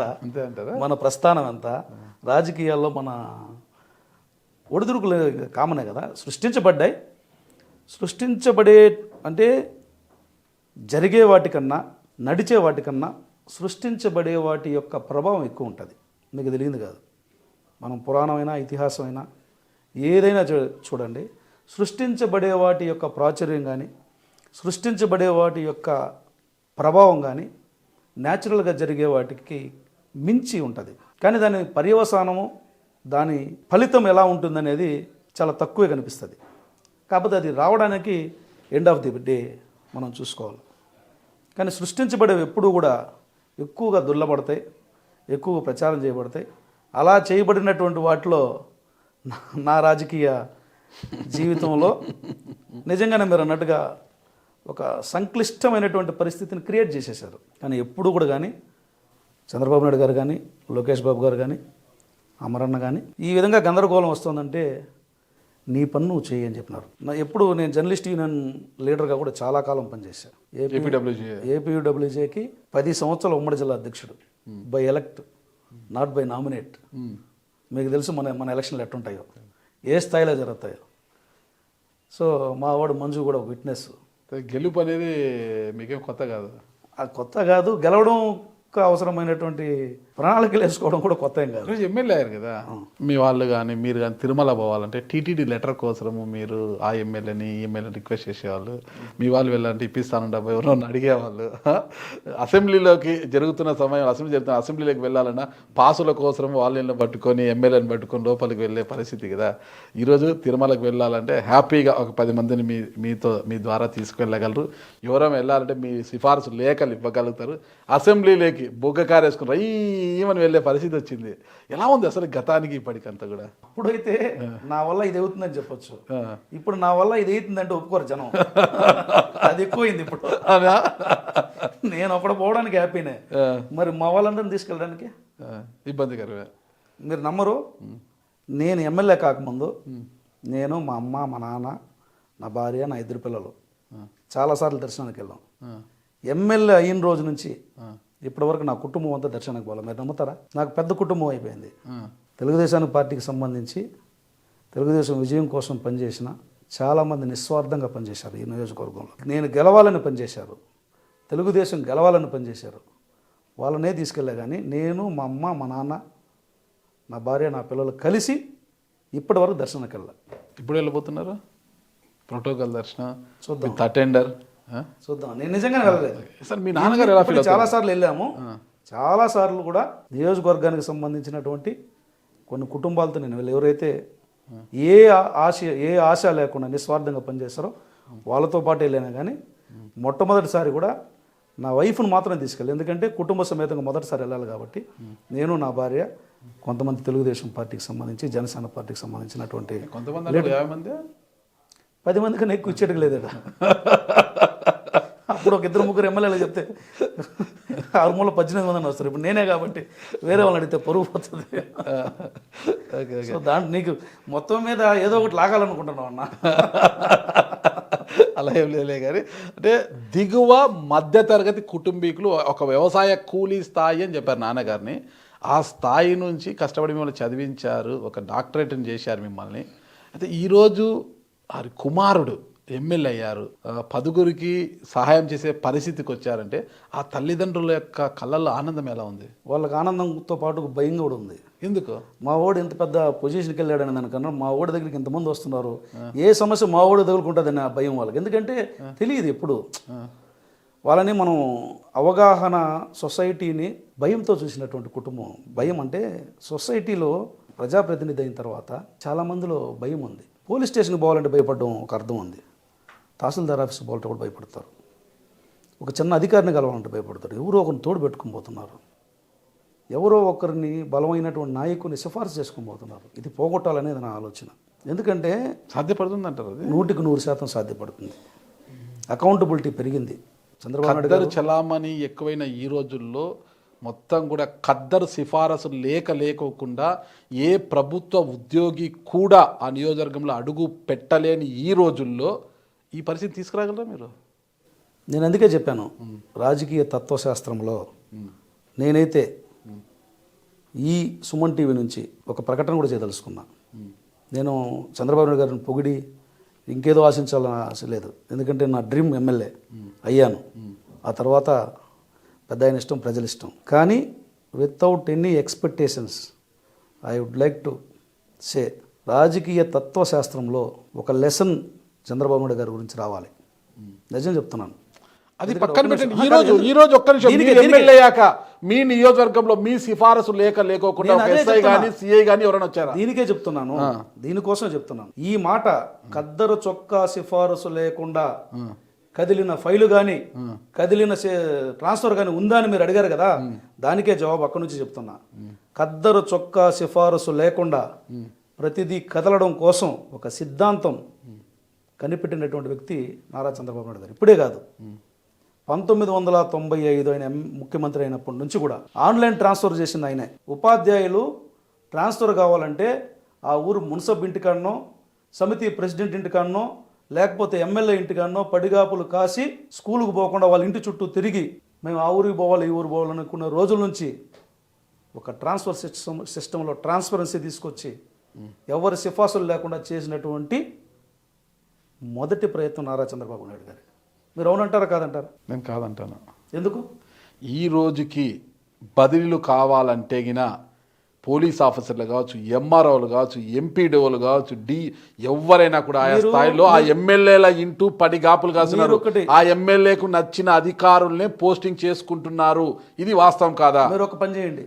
మన ప్రస్థానం ఎంత, రాజకీయాల్లో మన ఒడిదుడుకులు కామనే కదా. సృష్టించబడే అంటే జరిగే వాటికన్నా, నడిచే వాటికన్నా సృష్టించబడే వాటి యొక్క ప్రభావం ఎక్కువ ఉంటుంది. మీకు తెలియదు కాదు. మనం పురాణమైనా ఇతిహాసమైనా ఏదైనా చూడండి, సృష్టించబడే వాటి యొక్క ప్రాచుర్యం కానీ, సృష్టించబడే వాటి యొక్క ప్రభావం కానీ న్యాచురల్గా జరిగే వాటికి మించి ఉంటుంది. కానీ దాని పర్యవసానము, దాని ఫలితం ఎలా ఉంటుందనేది చాలా తక్కువే కనిపిస్తుంది. కాకపోతే అది రావడానికి ఎండ్ ఆఫ్ ది డే మనం చూసుకోవాలి. కానీ సృష్టించబడేవి ఎప్పుడూ కూడా ఎక్కువగా దుల్లబడతాయి, ఎక్కువ ప్రచారం చేయబడతాయి. అలా చేయబడినటువంటి వాటిలో నా రాజకీయ జీవితంలో నిజంగానే మీరు అన్నట్టుగా ఒక సంక్లిష్టమైనటువంటి పరిస్థితిని క్రియేట్ చేసేశారు. కానీ ఎప్పుడు కూడా కానీ చంద్రబాబు నాయుడు గారు కానీ, లోకేష్ బాబు గారు కానీ, అమరన్న కానీ ఈ విధంగా గందరగోళం వస్తుందంటే నీ పని నువ్వు చేయి అని చెప్పినారు. ఎప్పుడు నేను జర్నలిస్ట్ యూనియన్ లీడర్గా కూడా చాలా కాలం పనిచేశాను. ఏపీయూడబ్ల్యూజేకి 10 సంవత్సరాల ఉమ్మడి జిల్లా అధ్యక్షుడు, by elect, not by nominate. మీకు తెలుసు మన ఎలక్షన్లు ఎట్టుంటాయో, ఏ స్థాయిలో జరుగుతాయో. సో మా వాడు మంజు కూడా ఒక విట్నెస్. గెలుపు అనేది మీకేం కొత్త కాదు. అది కొత్త కాదు, గెలవడం అవసరమైనటువంటి ప్రణాళికలు వేసుకోవడం కూడా కొత్త ఏం కాదు. ఎమ్మెల్యే అయ్యారు కదా, మీ వాళ్ళు కానీ మీరు కానీ తిరుమల పోవాలంటే టీటీడీ లెటర్ కోసము మీరు ఆ ఎమ్మెల్యేని ఈ ఎమ్మెల్యేని రిక్వెస్ట్ చేసేవాళ్ళు. మీ వాళ్ళు వెళ్ళాలంటే ఇప్పిస్తాను డబ్బు ఎవరో అడిగేవాళ్ళు. అసెంబ్లీలోకి జరుగుతున్న సమయం, అసెంబ్లీలోకి వెళ్ళాలన్నా పాసుల కోసం వాళ్ళని పట్టుకొని ఎమ్మెల్యేని పట్టుకొని లోపలికి వెళ్ళే పరిస్థితి కదా. ఈరోజు తిరుమలకు వెళ్ళాలంటే హ్యాపీగా ఒక 10 మందిని మీ ద్వారా తీసుకెళ్ళగలరు. ఎవరైనా వెళ్ళాలంటే మీ సిఫార్సు లేఖలు ఇవ్వగలుగుతారు. అసెంబ్లీలోకి బొగ్గ కారేసుకుని రయ్యమని వెళ్ళే పరిస్థితి వచ్చింది. ఎలా ఉంది అసలు గతానికి ఇప్పటికంతా కూడా? అప్పుడైతే నా వల్ల ఇది అవుతుందని చెప్పొచ్చు, ఇప్పుడు నా వల్ల ఇది అవుతుందంటే ఒప్పుకోరు జనం. అది ఎక్కువైంది ఇప్పుడు. నేను అప్పుడు పోవడానికి హ్యాపీనే, మరి మా వాళ్ళందరినీ తీసుకెళ్ళడానికి ఇబ్బందికరమే. మీరు నమ్మరు, నేను ఎమ్మెల్యే కాకముందు నేను, మా అమ్మ, మా నాన్న, నా భార్య, నా 2 పిల్లలు చాలాసార్లు దర్శనానికి వెళ్ళాం. ఎమ్మెల్యే అయిన రోజు నుంచి ఇప్పటి వరకు నా కుటుంబం అంతా దర్శనానికి పోవాలి. మీరు నమ్ముతారా? నాకు పెద్ద కుటుంబం అయిపోయింది. తెలుగుదేశం పార్టీకి సంబంధించి తెలుగుదేశం విజయం కోసం పనిచేసిన చాలామంది నిస్వార్థంగా పనిచేశారు ఈ నియోజకవర్గంలో. నేను గెలవాలని పనిచేశారు, తెలుగుదేశం గెలవాలని పనిచేశారు. వాళ్ళనే తీసుకెళ్ళా. కానీ నేను, మా అమ్మ, మా నాన్న, నా భార్య, నా పిల్లలు కలిసి ఇప్పటి వరకు దర్శనానికి వెళ్ళా. ఇప్పుడు వెళ్ళిపోతున్నారు ప్రోటోకాల్ దర్శనం చూద్దాం, అటెండర్ చూద్దాం. నేను నిజంగానే వెళ్ళలేదు సార్. మీ నాన్నగారు ఎలా ఫీల్ అవుతారు? చాలాసార్లు వెళ్ళాము. చాలాసార్లు కూడా నియోజకవర్గానికి సంబంధించినటువంటి కొన్ని కుటుంబాలతో నేను వెళ్ళి, ఎవరైతే ఏ ఆశ లేకుండా నిస్వార్థంగా పనిచేస్తారో వాళ్ళతో పాటు వెళ్ళాను. కానీ మొట్టమొదటిసారి కూడా నా వైఫ్ను మాత్రం తీసుకెళ్ళి, ఎందుకంటే కుటుంబ సమేతంగా మొదటిసారి వెళ్ళాలి కాబట్టి నేను, నా భార్య, కొంతమంది తెలుగుదేశం పార్టీకి సంబంధించి, జనసేన పార్టీకి సంబంధించినటువంటి 10 మంది కన్నా ఎక్కువ ఇచ్చేటికి లేదట. అప్పుడు ఒక 2-3 ఎమ్మెల్యేలు చెప్తే 18 మంది వస్తారు. ఇప్పుడు నేనే కాబట్టి వేరే వాళ్ళని అడిగితే పరువు పోతుంది. సో దాంట్లో నీకు మొత్తం మీద ఏదో ఒకటి లాగాలనుకుంటున్నావు అన్న. అలా ఏం లేదులే. కానీ అంటే దిగువ మధ్యతరగతి కుటుంబీకులు ఒక వ్యవసాయ కూలీ స్థాయి అని చెప్పారు నాన్నగారిని. ఆ స్థాయి నుంచి కష్టపడి మిమ్మల్ని చదివించారు, ఒక డాక్టరేట్ని చేశారు మిమ్మల్ని. అయితే ఈరోజు వారి కుమారుడు ఎమ్మెల్యే అయ్యారు, 10గురికి సహాయం చేసే పరిస్థితికి వచ్చారంటే ఆ తల్లిదండ్రుల యొక్క కళ్ళల్లో ఆనందం ఎలా ఉంది? వాళ్ళకి ఆనందంతో పాటు భయం కూడా ఉంది. ఎందుకు? మా వాడు ఇంత పెద్ద పొజిషన్కి వెళ్ళాడని దానికన్నా మా వాడి దగ్గరికి ఇంతమంది వస్తున్నారు, ఏ సమస్య మా వాడు తగులుకుంటుందని ఆ భయం వాళ్ళకి. ఎందుకంటే తెలియదు ఎప్పుడు వాళ్ళని మనం అవగాహన, సొసైటీని భయంతో చూసినటువంటి కుటుంబం. భయం అంటే సొసైటీలో ప్రజాప్రతినిధి అయిన తర్వాత చాలామందిలో భయం ఉంది. పోలీస్ స్టేషన్కి పోవాలంటే భయపడడం ఒక అర్థం ఉంది, తహసీల్దార్ ఆఫీస్కి పోవాలంటే కూడా భయపడతారు, ఒక చిన్న అధికారిని కలవాలంటే భయపడతారు. ఎవరో ఒకరిని తోడు పెట్టుకుని పోతున్నారు, ఎవరో ఒకరిని బలమైనటువంటి నాయకుని సిఫార్సు చేసుకుని పోతున్నారు. ఇది పోగొట్టాలనేది నా ఆలోచన. ఎందుకంటే సాధ్యపడుతుంది అంటారు, అది 100% సాధ్యపడుతుంది. అకౌంటబిలిటీ పెరిగింది. చంద్రబాబు నాయుడు గారు చలామణి ఎక్కువైన ఈ రోజుల్లో మొత్తం కూడా ఖద్దరు సిఫారసు లేకోకుండా ఏ ప్రభుత్వ ఉద్యోగి కూడా ఆ నియోజకవర్గంలో అడుగు పెట్టలేని ఈ రోజుల్లో ఈ పరిస్థితి తీసుకురాగలరా మీరు? నేను అందుకే చెప్పాను, రాజకీయ తత్వశాస్త్రంలో నేనైతే ఈ సుమన్ టీవీ నుంచి ఒక ప్రకటన కూడా చేయదలుచుకున్నా. నేను చంద్రబాబు నాయుడు గారిని పొగిడి ఇంకేదో ఆశించాలని ఆశ లేదు. ఎందుకంటే నా డ్రీమ్ ఎమ్మెల్యే అయ్యాను. ఆ తర్వాత పెద్ద ఆయన ఇష్టం, ప్రజల ఇష్టం. కానీ without any expectations I would like to say, రాజకీయ తత్వశాస్త్రంలో ఒక లెసన్ చంద్రబాబు నాయుడు గారి గురించి రావాలి. నిజం చెప్తున్నాను. అది పక్కన పెట్టండి. ఈ రోజు ఒక్క నిమిషం, ఎమ్మెల్యే అయ్యాక మీ నియోజకవర్గంలో మీ సిఫారసు లేకోకుండా ఎస్ఐ కానీ సిఐ కానీ ఎవరైనా వచ్చారా? దీనికే చెప్తున్నాను, దీనికోసం చెప్తున్నాను. ఈ మాట ఖద్దరు చొక్కా సిఫారసు లేకుండా కదిలిన ఫైలు కానీ కదిలిన ట్రాన్స్ఫర్ కానీ ఉందా అని మీరు అడిగారు కదా, దానికే జవాబు అక్కడి నుంచి చెప్తున్నా. ఖద్దరు చొక్కా సిఫారసు లేకుండా ప్రతిదీ కదలడం కోసం ఒక సిద్ధాంతం కనిపెట్టినటువంటి వ్యక్తి నారా చంద్రబాబు నాయుడు గారు. ఇప్పుడే కాదు, 1995 ఆయన ముఖ్యమంత్రి అయినప్పటి నుంచి కూడా ఆన్లైన్ ట్రాన్స్ఫర్ చేసింది ఆయనే. ఉపాధ్యాయులు ట్రాన్స్ఫర్ కావాలంటే ఆ ఊరు మున్సబ్ ఇంటికాడనో, సమితి ప్రెసిడెంట్ ఇంటికాడనో, లేకపోతే ఎమ్మెల్యే ఇంటికాడనో పడిగాపులు కాసి స్కూలుకు పోకుండా వాళ్ళ ఇంటి చుట్టూ తిరిగి మేము ఆ ఊరికి పోవాలి, ఈ ఊరు పోవాలి అనుకున్న రోజుల నుంచి ఒక ట్రాన్స్ఫర్ సిస్టంలో ట్రాన్స్పరెన్సీ తీసుకొచ్చి ఎవరి సిఫార్సులు లేకుండా చేసినటువంటి మొదటి ప్రయత్నం నారా చంద్రబాబు నాయుడు గారు. మీరు అవునంటారా కాదంటారా? నేను కాదంటాను. ఎందుకు? ఈ రోజుకి బదిలీలు కావాలంటే గిన పోలీస్ ఆఫీసర్లు కావచ్చు, ఎంఆర్ఓలు కావచ్చు, ఎంపీడీఓలు కావచ్చు, ఎవరైనా కూడా ఆయా స్థాయిలో ఆ ఎమ్మెల్యేల ఇంటూ పడిగాపులు కాస్తున్నారు. ఆ ఎమ్మెల్యేకు నచ్చిన అధికారుల్నే పోస్టింగ్ చేసుకుంటున్నారు. ఇది వాస్తవం కాదా? మీరు ఒక పని చేయండి,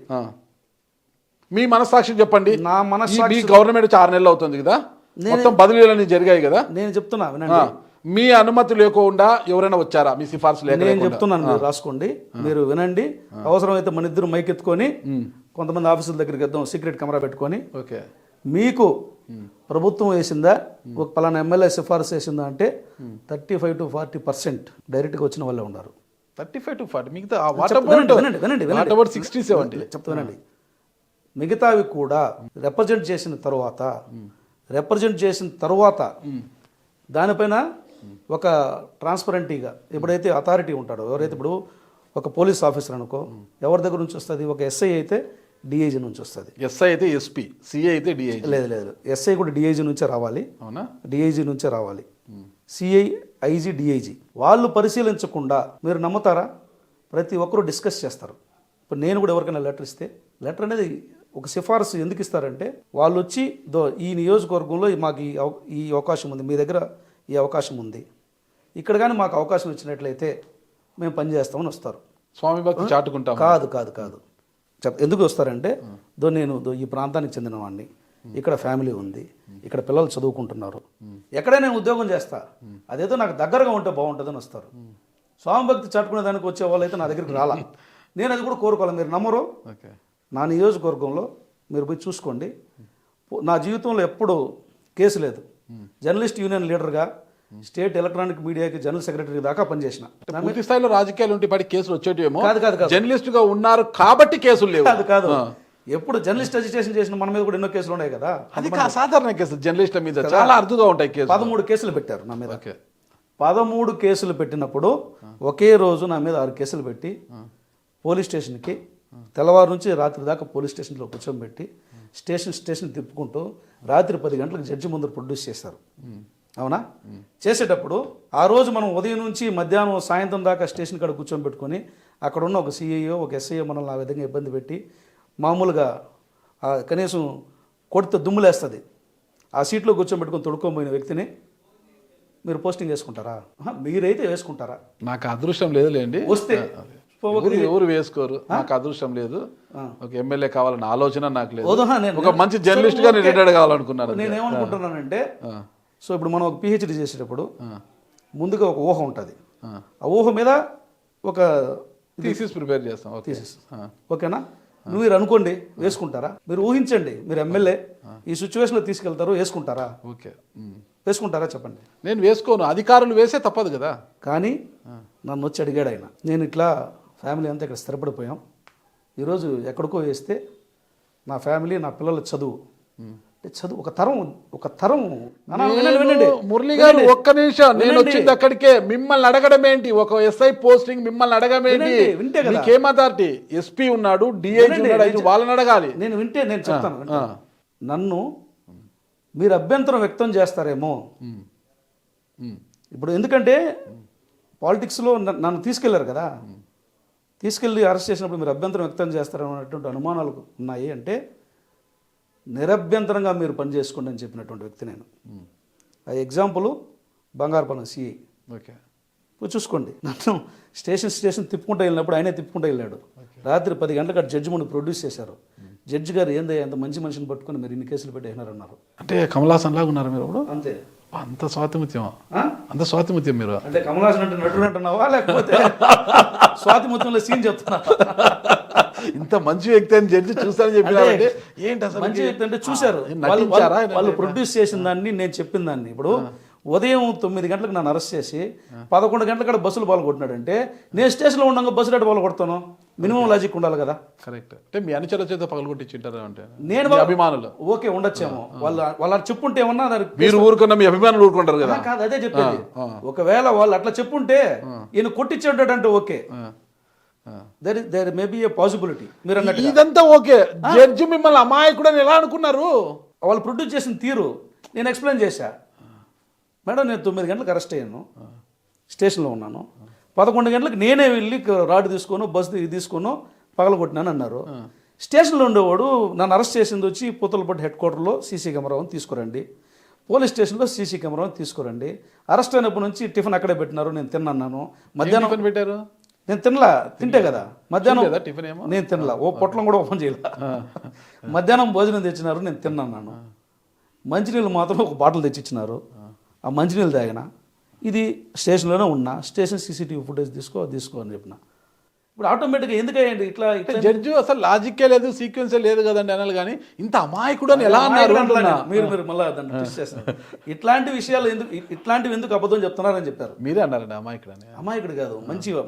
మీ మనస్సాక్షి చెప్పండి. నా మనస్సాక్షి మీ గవర్నమెంట్ 6 నెలలు అవుతుంది కదా, మొత్తం బదిలీలన్నీ జరిగాయి కదా. నేను చెప్తున్నా వినండి. మీ అనుమతి లేకుండా ఎవరైనా వచ్చారా? మీ సిఫార్సు లేక? నేను చెప్తున్నాను, మీరు రాసుకోండి, మీరు వినండి. అవసరమైతే మన ఇద్దరు మైక్ ఎత్తుకొని కొంతమంది ఆఫీసుల దగ్గరికి వెళ్దాం, సీక్రెట్ కెమెరా పెట్టుకొని, ఓకే మీకు ప్రభుత్వం వేసిందా, ఒక పలానా ఎమ్మెల్యే సిఫార్సు వేసిందా అంటే 35 to 40% డైరెక్ట్గా వచ్చిన వాళ్ళే ఉన్నారు. 35 to 40 మిగతా వినండి 60-70 చెప్తానండి. మిగతావి కూడా రిప్రజెంట్ చేసిన తర్వాత దానిపైన ఒక ట్రాన్స్పరెంటీగా ఎప్పుడైతే అథారిటీ ఉంటాడో, ఎవరైతే ఇప్పుడు ఒక పోలీస్ ఆఫీసర్ అనుకో, ఎవరి దగ్గర నుంచి వస్తుంది? ఒక ఎస్ఐ అయితే డిఐజీ నుంచి వస్తుంది, ఎస్ఐ అయితే ఎస్పీ, సిఐ అయితే డిఐజీ. లేదు, ఎస్ఐ కూడా డిఐజీ నుంచే రావాలి, అవునా? డిఐజీ నుంచే రావాలి. సిఐ, ఐజీ, డిఐజీ వాళ్ళు పరిశీలించకుండా మీరు నమ్ముతారా? ప్రతి ఒక్కరూ డిస్కస్ చేస్తారు. ఇప్పుడు నేను కూడా ఎవరికైనా లెటర్ ఇస్తే, లెటర్ అనేది ఒక సిఫార్సు ఎందుకు ఇస్తారంటే, వాళ్ళు వచ్చి ఈ నియోజకవర్గంలో మాకు ఈ అవకాశం ఉంది, మీ దగ్గర ఈ అవకాశం ఉంది, ఇక్కడ కానీ మాకు అవకాశం ఇచ్చినట్లయితే మేము పనిచేస్తామని వస్తారు. స్వామి భక్తి చాటుకుంటాం. కాదు ఎందుకు వస్తారంటే, నేను ఈ ప్రాంతానికి చెందిన వాడిని, ఇక్కడ ఫ్యామిలీ ఉంది, ఇక్కడ పిల్లలు చదువుకుంటున్నారు, ఎక్కడైనా నేను ఉద్యోగం చేస్తా, అదేదో నాకు దగ్గరగా ఉంటే బాగుంటుందని వస్తారు. స్వామి భక్తి చాటుకునే దానికి వచ్చే వాళ్ళు అయితే నా దగ్గరికి రాలా. నేను అది కూడా కోరుకోవాలి. మీరు నమ్మరు, నా నియోజకవర్గంలో మీరు పోయి చూసుకోండి, నా జీవితంలో ఎప్పుడు కేసు లేదు. జర్నలిస్ట్ యూనియన్ లీడర్గా, స్టేట్ ఎలక్ట్రానిక్ మీడియాకి జనరల్ సెక్రటరీ దాకా పనిచేసిన. పూర్తి స్థాయిలో రాజకీయాలు ఉంటే పడి కేసులు వచ్చేటేమో. కాదు జర్నలిస్ట్ గా ఉన్నారు కాబట్టి కేసులు లేవు. కాదు ఎప్పుడు జర్నలిస్ట్ అజిటేషన్ చేసిన మన మీద కూడా ఎన్నో కేసులు ఉన్నాయి కదా. అది సాధారణ కేసులు జర్నలిస్టుల మీద చాలా అరుదుగా ఉంటాయి కేసులు. 13 కేసులు పెట్టారు నా మీద. 13 కేసులు పెట్టినప్పుడు ఒకే రోజు నా మీద 6 కేసులు పెట్టి పోలీస్ స్టేషన్కి తెల్లవారు నుంచి రాత్రి దాకా పోలీస్ స్టేషన్లో కూర్చోబెట్టి స్టేషన్ తిప్పుకుంటూ రాత్రి 10 గంటలకు జడ్జి ముందు ప్రొడ్యూస్ చేశారు. అవునా? చేసేటప్పుడు ఆ రోజు మనం ఉదయం నుంచి మధ్యాహ్నం సాయంత్రం దాకా స్టేషన్ కాడ కూర్చోబెట్టుకొని అక్కడ ఉన్న ఒక సిఐఓ, ఒక ఎస్ఐఓ మనల్ని ఆ విధంగా ఇబ్బంది పెట్టి, మామూలుగా కనీసం కొడితే దుమ్ములేస్తుంది, ఆ సీట్లో కూర్చోబెట్టుకొని తొడుక్కోబోయిన వ్యక్తిని మీరు పోస్టింగ్ వేసుకుంటారా? మీరైతే వేసుకుంటారా? నాకు అదృష్టం లేదులేండి. వస్తే ఎవరు వేసుకోరు, నాకు అదృష్టం లేదు. ఒక ఎమ్మెల్యే కావాలన్న ఆలోచన నాకు లేదు. నేను ఒక మంచి జర్నలిస్ట్ గా నేను రిటైర్డ్ కావాలనుకున్నాను. నేనేమనుకుంటున్నానంటే, సో ఇప్పుడు మనం ఒక పిహెచ్డి చేసేటప్పుడు ముందుగా ఒక ఊహ ఉంటుంది, ఆ ఊహ మీద ఒక థీసిస్ ప్రిపేర్ చేస్తాం. ఓకేనా? మీరు అనుకోండి, వేసుకుంటారా? మీరు ఊహించండి, మీరు ఎమ్మెల్యే ఈ సిచ్యువేషన్లో తీసుకెళ్తారు, వేసుకుంటారా? ఓకే, వేసుకుంటారా చెప్పండి. నేను వేసుకోను, అధికారులు వేసే తప్పదు కదా. కానీ నన్ను వచ్చి అడిగాడు ఆయన. నేను ఇట్లా ఫ్యామిలీ అంతా ఇక్కడ స్థిరపడిపోయాం, ఈరోజు ఎక్కడికో వేస్తే నా ఫ్యామిలీ, నా పిల్లల చదువు ఒక తరం మురళి గారు ఒక్క నిమిషం, నేను వచ్చింది అక్కడికే. మిమ్మల్ని అడగడం ఏంటి? ఒక ఎస్ఐ పోస్టింగ్ మిమ్మల్ని అడగమేంటి? మీకేం అథారిటీ? ఎస్పీ ఉన్నాడు, డిఐజీ ఉన్నాడు, వాళ్ళని అడగాలి. నేను చెప్తాను. నన్ను మీరు అభ్యంతరం వ్యక్తం చేస్తారేమో ఇప్పుడు, ఎందుకంటే పాలిటిక్స్లో నన్ను తీసుకెళ్లారు కదా, తీసుకెళ్ళి అరెస్ట్ చేసినప్పుడు మీరు అభ్యంతరం వ్యక్తం చేస్తారనేటువంటి అనుమానాలు ఉన్నాయి. అంటే నిరభ్యంతరంగా మీరు పనిచేసుకోండి అని చెప్పినటువంటి వ్యక్తి నేను. ఆ ఎగ్జాంపుల్ బంగారపల్లి సిఐ. ఓకే, చూసుకోండి. నన్ను స్టేషన్ తిప్పుకుంటూ వెళ్ళినప్పుడు ఆయనే తిప్పుకుంటూ వెళ్ళాడు. రాత్రి 10 గంటలకు అటు జడ్జి ముందు ప్రొడ్యూస్ చేశారు. జడ్జి గారు ఏందయ్యా ఎంత మంచి మనిషిని పట్టుకుని మీరు ఇన్ని కేసులు పెట్టేసినారన్నారు. అంటే కమలాసన్ లాగా ఉన్నారు మీరు అప్పుడు? అంతే. అంత స్వాతిముత్యం మీరు. అంటే కమలాసన్ అంటే నటుడు అంటున్నావా, లేకపోతే స్వాతిముత్యంలో సీన్ చెప్తున్నా? ఇంత మంచి వ్యక్తి అని జడ్జి చూస్తారని చెప్పారంటే ఏంటి అసలు మంచి వ్యక్తి అంటే చూశారు నటించారా? వాళ్ళు ప్రొడ్యూస్ చేసిన దాన్ని, నేను చెప్పిన దాన్ని. ఇప్పుడు ఉదయం 9 గంటలకు నన్ను అరెస్ట్ చేసి 11 గంటల కాడ బస్సులు పాల్గొట్టినాడంటే నేను స్టేషన్లో ఉండగా బస్సు రేటు పాల్గొడతాను. మినిమం లాజిక్ ఉండాలి కదా. కరెక్ట్. అంటే మీ అనుచరుల చేత పగలగొట్టింటారు అంటే నేను మీ అభిమానులు ఓకే ఉండొచ్చేమో, వాళ్ళ చెప్పుంటే ఏమన్నా మీరు ఊరుకున్న మీ అభిమానులు ఊరుకుంటారు కదా. కాదు, అదే చెప్పేది. ఒకవేళ వాళ్ళు అట్లా చెప్పుంటే ఈయన కొట్టించాడంటే okay, there may be a possibility. మీరు అన్నట్టు ఇదంతా ఓకే. జడ్జి మిమ్మల్ని అమాయకుడు అని ఎలా అనుకున్నారు? వాళ్ళు ప్రొడ్యూస్ చేసిన తీరు నేను ఎక్స్ప్లెయిన్ చేశా. మేడం, నేను 9 గంటలకు అరెస్ట్ అయ్యాను, స్టేషన్లో ఉన్నాను. 11 గంటలకు నేనే వెళ్ళి రాడ్ తీసుకోను, బస్సు తీసుకోను, పగలగొట్టినాను అన్నారు. స్టేషన్లో ఉండేవాడు నన్ను అరెస్ట్ చేసింది వచ్చి పుత్తలపట్టు హెడ్ క్వార్టర్లో సీసీ కెమెరాని తీసుకురండి, పోలీస్ స్టేషన్లో సీసీ కెమెరాని తీసుకురండి. అరెస్ట్ అయినప్పటి నుంచి టిఫిన్ అక్కడే పెట్టినారు, నేను తిన్నాను. మధ్యాహ్నం పెట్టారు, నేను తినలా, తింటే కదా మధ్యాహ్నం టిఫిన్ ఏమో నేను తినలా, ఓ పొట్లం కూడా ఓపెన్ చేయలే. మధ్యాహ్నం భోజనం తెచ్చినారు, నేను తిన్నాను. మంచినీళ్ళు మాత్రం ఒక బాటిల్ తెచ్చిచ్చినారు, ఆ మంచినీళ్ళు తాగిన. ఇది స్టేషన్లోనే ఉన్నా, స్టేషన్ సీసీటీవీ ఫుటేజ్ తీసుకో అని చెప్పిన. ఇప్పుడు ఆటోమేటిక్గా ఎందుకండి ఇట్లా జడ్జి అసలు లాజిక్కే లేదు, సీక్వెన్సే లేదు కదండి అనాలి. కానీ ఇంత అమాయకుడు అని ఎలా అన్నారు? మీరు మళ్ళీ దాన్ని ట్విస్ట్ చేస్తారు. ఇట్లాంటి విషయాలు ఇట్లాంటివి ఎందుకు అబద్ధం చెప్తున్నారని చెప్పారు. మీరే అన్నారండి అమాయకుడు అని. అమాయకుడు కాదు,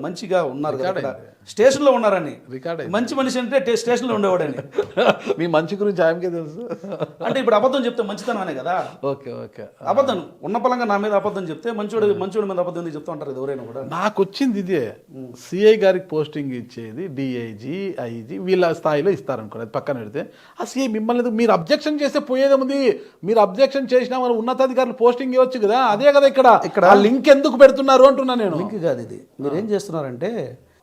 మంచిగా ఉన్నారు కదా, స్టేషన్లో ఉన్నారని. మంచి మనిషి అంటే స్టేషన్లో ఉండేవాడని. మీ మంచి గురించి ఆయనకే తెలుసు. అంటే ఇప్పుడు అబద్ధం చెప్తే మంచితనమే కదా. Okay okay. అబద్ధం ఉన్న పలంగా నా మీద అబద్ధం చెప్తే మంచోడి మీద అబద్ధం ఎందుకు చెప్తా ఉంటారు ఎవరైనా కూడా. నాకు వచ్చింది ఇదే, సిఐ గారికి పోస్టింగ్ ఇచ్చేది డిఐజీ, ఐజీ వీళ్ళ స్థాయిలో ఇస్తారనుకోండి, అది పక్కన పెడితే ఆ సిఐ మిమ్మల్ని మీరు అబ్జెక్షన్ చేస్తే పోయేదేముంది? మీరు అబ్జెక్షన్ చేసినా మన ఉన్నతాధికారులు పోస్టింగ్ ఇవ్వచ్చు కదా. అదే కదా ఇక్కడ లింక్ ఎందుకు పెడుతున్నారు అంటున్నా నేను. లింక్ కాదు ఇది. మీరు ఏం చేస్తున్నారంటే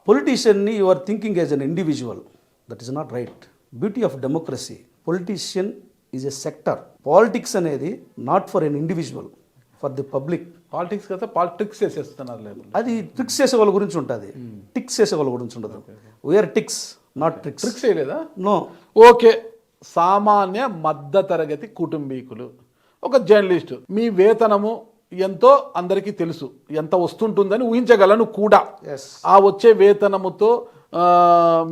పొలిటీషియన్ని you are thinking as an individual. That is not right. Beauty of democracy, politician is a sector. Politics అనేది not for an individual, for the public. Politics కదా, పాలిటిక్స్ చేసేస్తున్నారు లేదు. అది ట్రిక్స్ చేసే వాళ్ళ గురించి ఉంటుంది, టిక్స్ చేసే వాళ్ళ గురించి ఉండదు. We are ticks, not tricks. Tricks చేయలేదా? నో. ఓకే. సామాన్య మధ్యతరగతి కుటుంబీకులు, ఒక జర్నలిస్ట్, మీ వేతనము ఎంతో అందరికీ తెలుసు, ఎంత వస్తుంటుందని ఊహించగలను కూడా. ఆ వచ్చే వేతనముతో